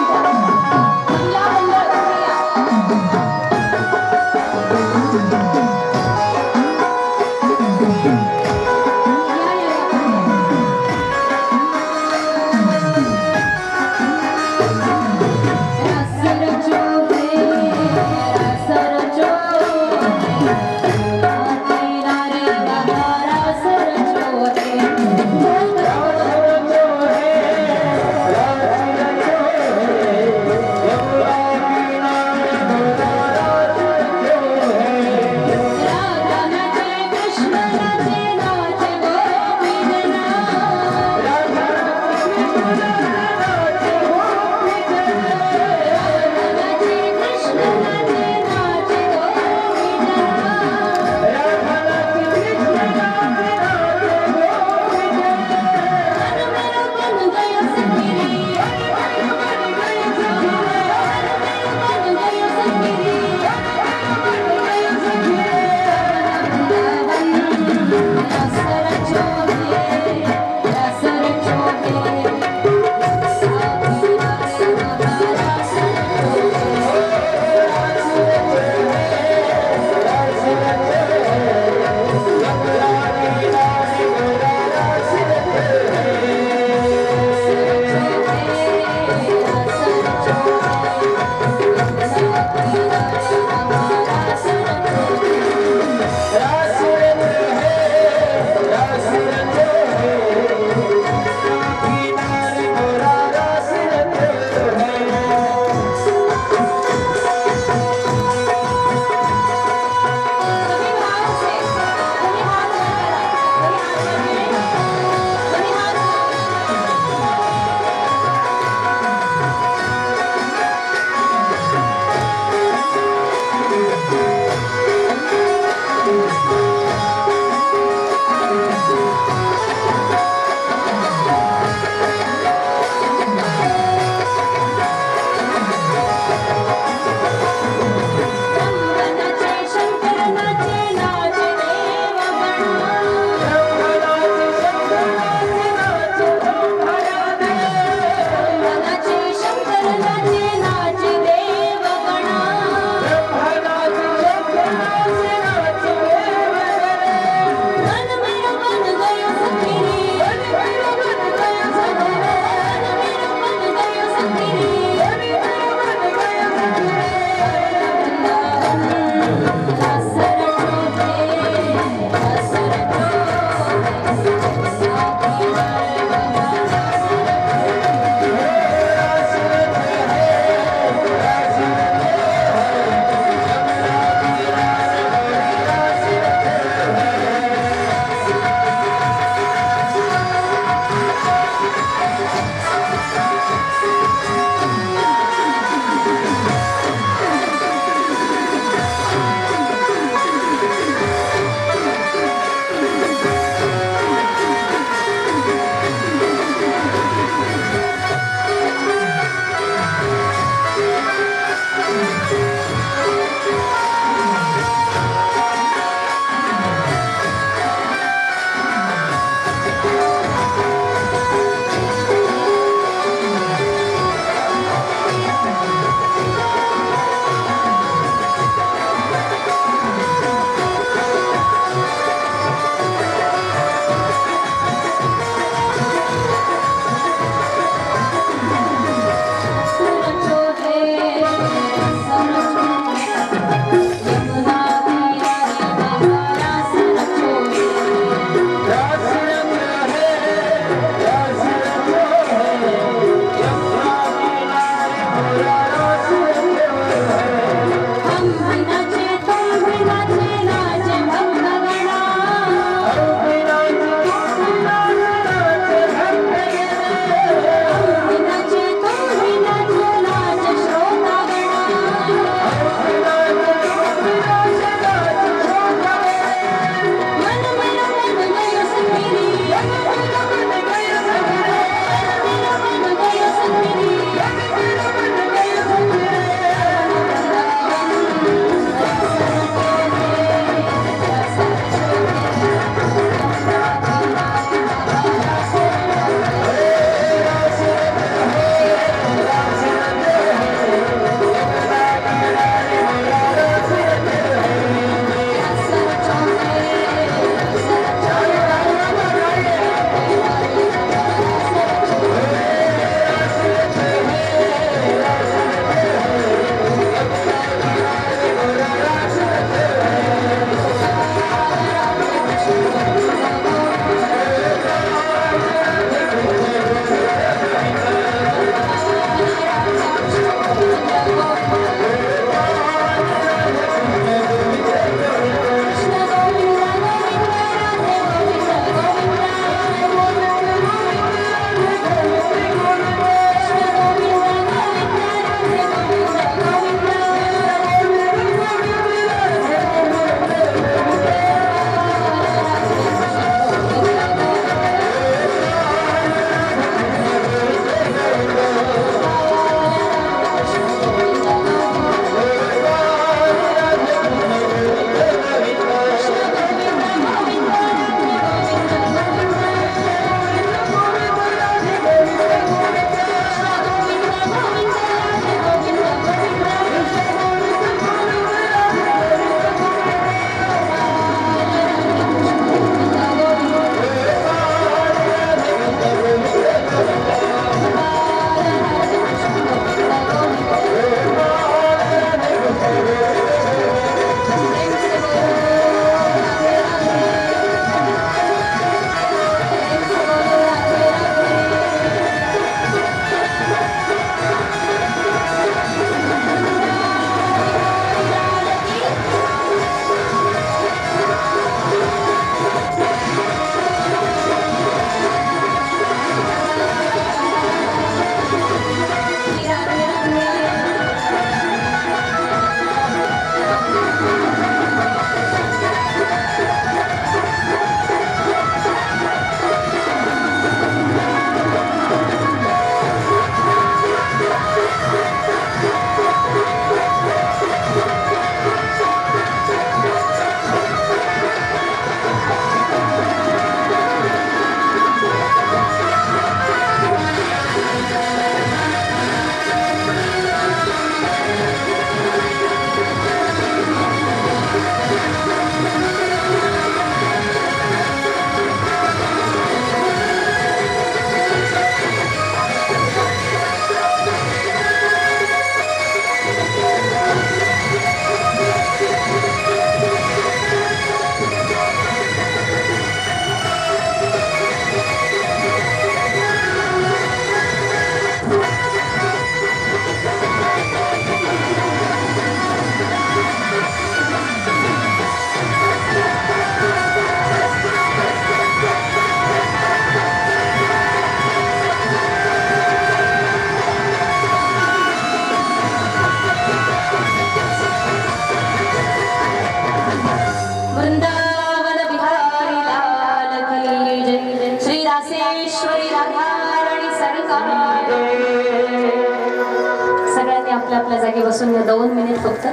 बसून घ्या 2 मिनिट फक्त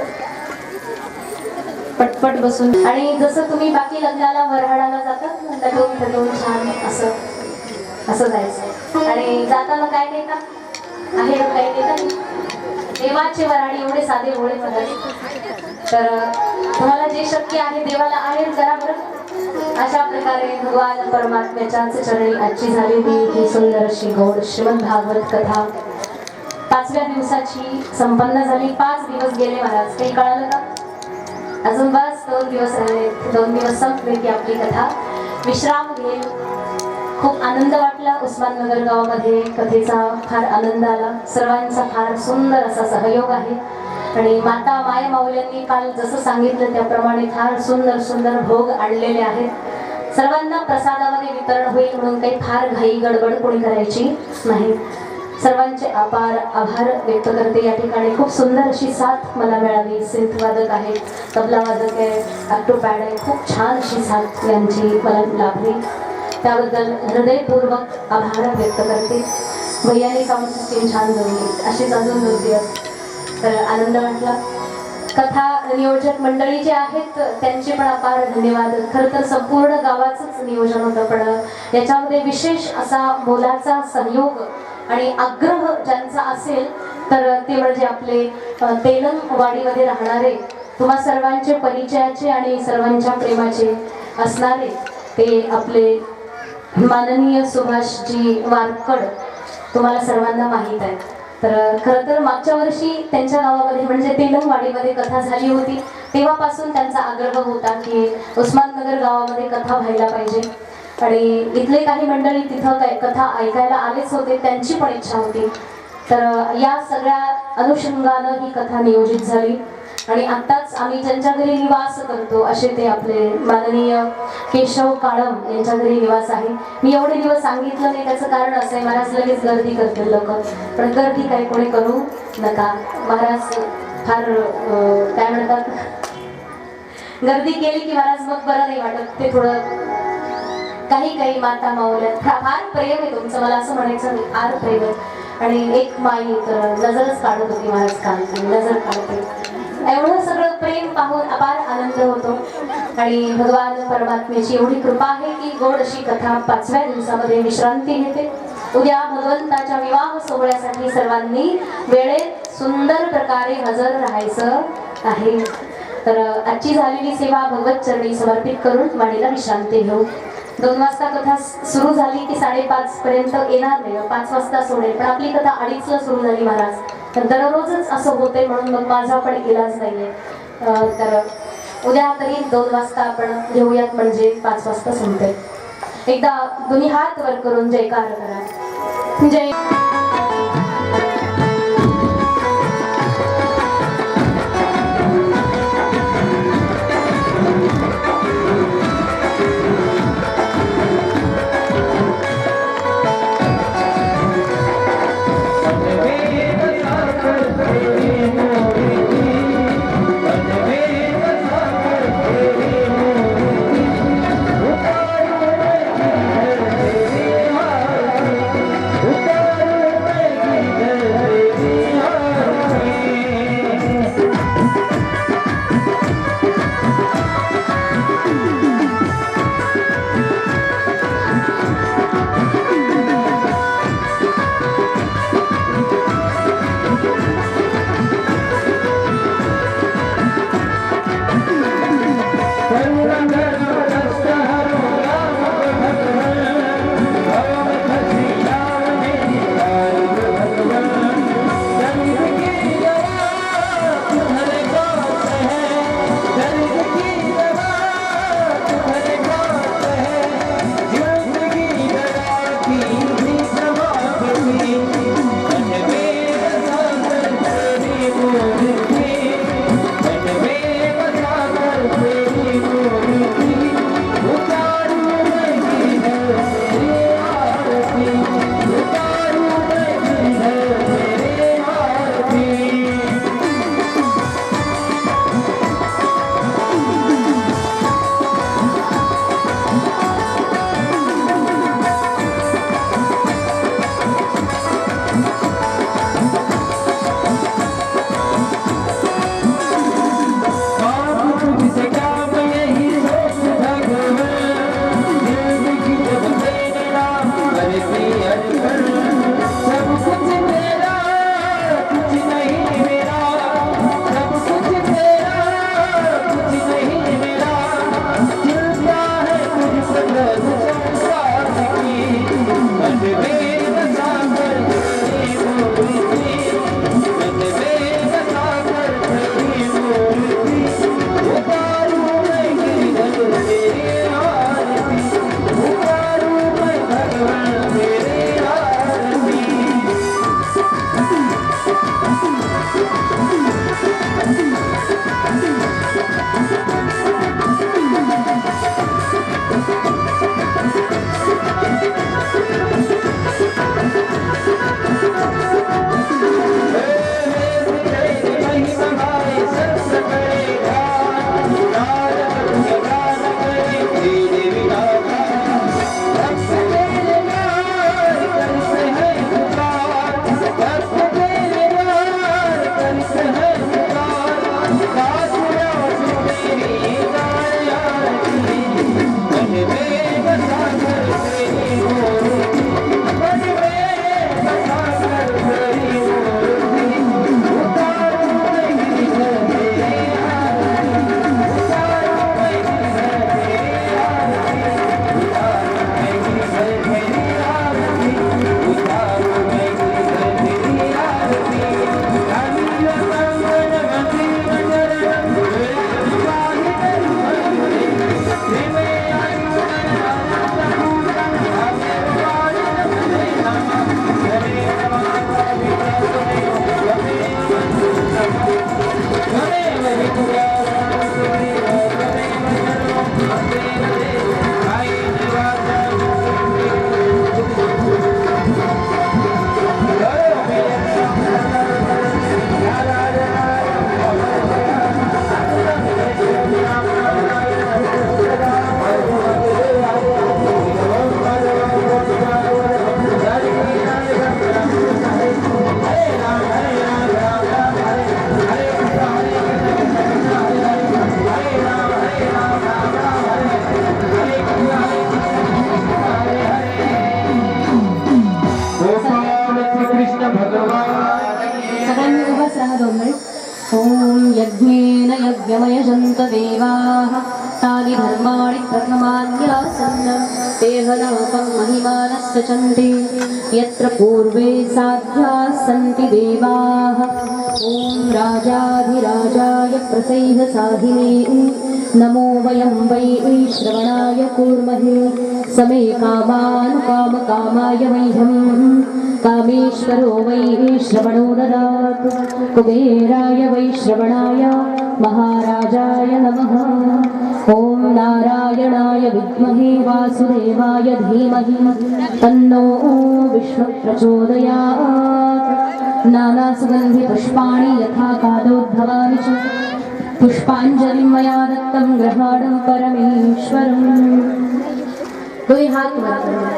पटपट बसून. आणि जसं तुम्ही बाकी लग्नाला वऱ्हाडाला जातात ना, नटून थटून छान असं असं जायचं. आणि जाताना काय नेतात आहे काही नेतात देवाचे वऱ्हाडी एवढे साधे भोळे पदार्थ. तर तुम्हाला जे शक्य आहे देवाला आहेर करा बरं. अशा प्रकारे भगवान परमात्म्याच्याच चरणी आजची झालेली ही सुंदर अशी गौड श्रीमद भागवत कथा 5व्या दिवसाची संपन्न झाली. 5 दिवस गेले महाराज. काही कळालं का? अजून बस 2 दिवस राहिले. 2 दिवस संपले की आपली कथा विश्राम घेईल. खूप आनंद वाटला उस्माननगर गावामध्ये. कथेचा फार आनंद आला. सर्वांचा फार सुंदर असा सहयोग आहे. आणि माता माय माऊल्यांनी काल जसं सांगितलं त्याप्रमाणे फार सुंदर सुंदर भोग आणलेले आहेत. सर्वांना प्रसादामध्ये वितरण होईल म्हणून काही फार घाई गडबड कोणी करायची नाही. सर्वांचे अपार आभार व्यक्त करते. या ठिकाणी खूप सुंदर अशी साथ मला मिळाली. सिंथ वादक आहे, तबला वादक आहे, ऑक्टोपॅड आहे. खूप छान अशी साथ यांची मला लाभली. त्याबद्दल हृदयपूर्वक आभार व्यक्त करते. भैयानी साऊंड सिस्टीम छान जोडली. अशीच अजून 2 दिवस. तर आनंद वाटला. कथा नियोजक मंडळी जे आहेत त्यांचे पण अपार धन्यवाद. खरं तर संपूर्ण गावाचंच नियोजन होतं, पण याच्यामध्ये विशेष असा मोलाचा सहयोग आणि आग्रह ज्यांचा असेल तर ते म्हणजे आपले तेलंगवाडीमध्ये राहणारे तुम्हा सर्वांचे परिचयाचे आणि सर्वांच्या प्रेमाचे असणारे ते आपले माननीय सुभाषजी वारकड. तुम्हाला सर्वांना माहीत आहे. तर खरं तर मागच्या वर्षी त्यांच्या गावामध्ये म्हणजे तेलंगवाडीमध्ये कथा झाली होती. तेव्हापासून त्यांचा आग्रह होता की उस्माननगर गावामध्ये कथा व्हायला पाहिजे. आणि इथले काही मंडळी तिथं कथा ऐकायला आलेच होते. त्यांची पण इच्छा होती. तर या सगळ्या अनुषंगानं ही कथा नियोजित झाली. आणि आत्ताच आम्ही ज्यांच्या घरी निवास करतो असे ते आपले माननीय केशव काळम यांच्या घरी निवास आहे. मी एवढे दिवस सांगितलं नाही, त्याचं कारण असं आहे महाराज लगेच गर्दी करतील लोक. पण गर्दी काही कोणी करू नका. महाराज फार काय म्हणतात, गर्दी केली की महाराज मग बरं नाही वाटत. ते थोडं काही माता माऊल्या फार प्रेम आहे तुमचं, मला असं म्हणायचं नाही. फार प्रेम आहे. आणि एक माई तर नजरच काढत होती महाराज काल. नजर काढते. एवढं सगळं प्रेम पाहून अपार आनंद होतो. आणि भगवान परमात्म्याची एवढी कृपा आहे की गोड अशी कथा 5व्या दिवसामध्ये विश्रांती घेते. उद्या भगवंताच्या विवाह सोहळ्यासाठी सर्वांनी वेळेत सुंदर प्रकारे हजर राहायचं आहे. तर आजची झालेली सेवा भगवत चरणी समर्पित करून वाणीला विश्रांती घेऊ. 2 वाजता कथा सुरू झाली की 5:30 पर्यंत येणार नाही. 5 वाजता सोडेल. पण आपली कथा 2:30ला सुरू झाली महाराज. तर दररोजच असं होते म्हणून मग माझा पण इलाज नाहीये. तर उद्या तरी 2 वाजता आपण घेऊयात म्हणजे 5 वाजता संपते. एकदा दोन्ही हात वर करून जयकार करा. जय उतारू सगळ्यांनी उभाच राहा 2 मिनिट. ओम यज्ञेन यज्ञमयजन्त देवाः तानि धर्माणि प्रथमान्यासन् तेहनाकं महिमानस्य चन्ते यत्र पूर्वे साध्याः सन्ति देवाः. ओम राजाधिराजाय प्रसैह साहिने नमो वयं वै श्रवणाय कूर्महे समे कामानुकामकामाय मह्यं कामेश्वरो वै श्रवणो ददातु. कुबेराय वै श्रवणाय महाराजाय नमः. ओम नारायणाय विद्महे वासुदेवाय धीमहि तन्नो विष्णु प्रचोदयात्. नानासुगन्धि पुष्पाणि यथा कालोद्भवानि च पुष्पाञ्जलिं मया दत्तं ग्रहाणं परमेश्वरम्. 2 हात वर करा.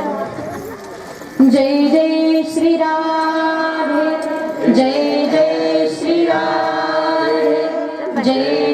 जय जय श्री राधे जय जय श्री राधे जय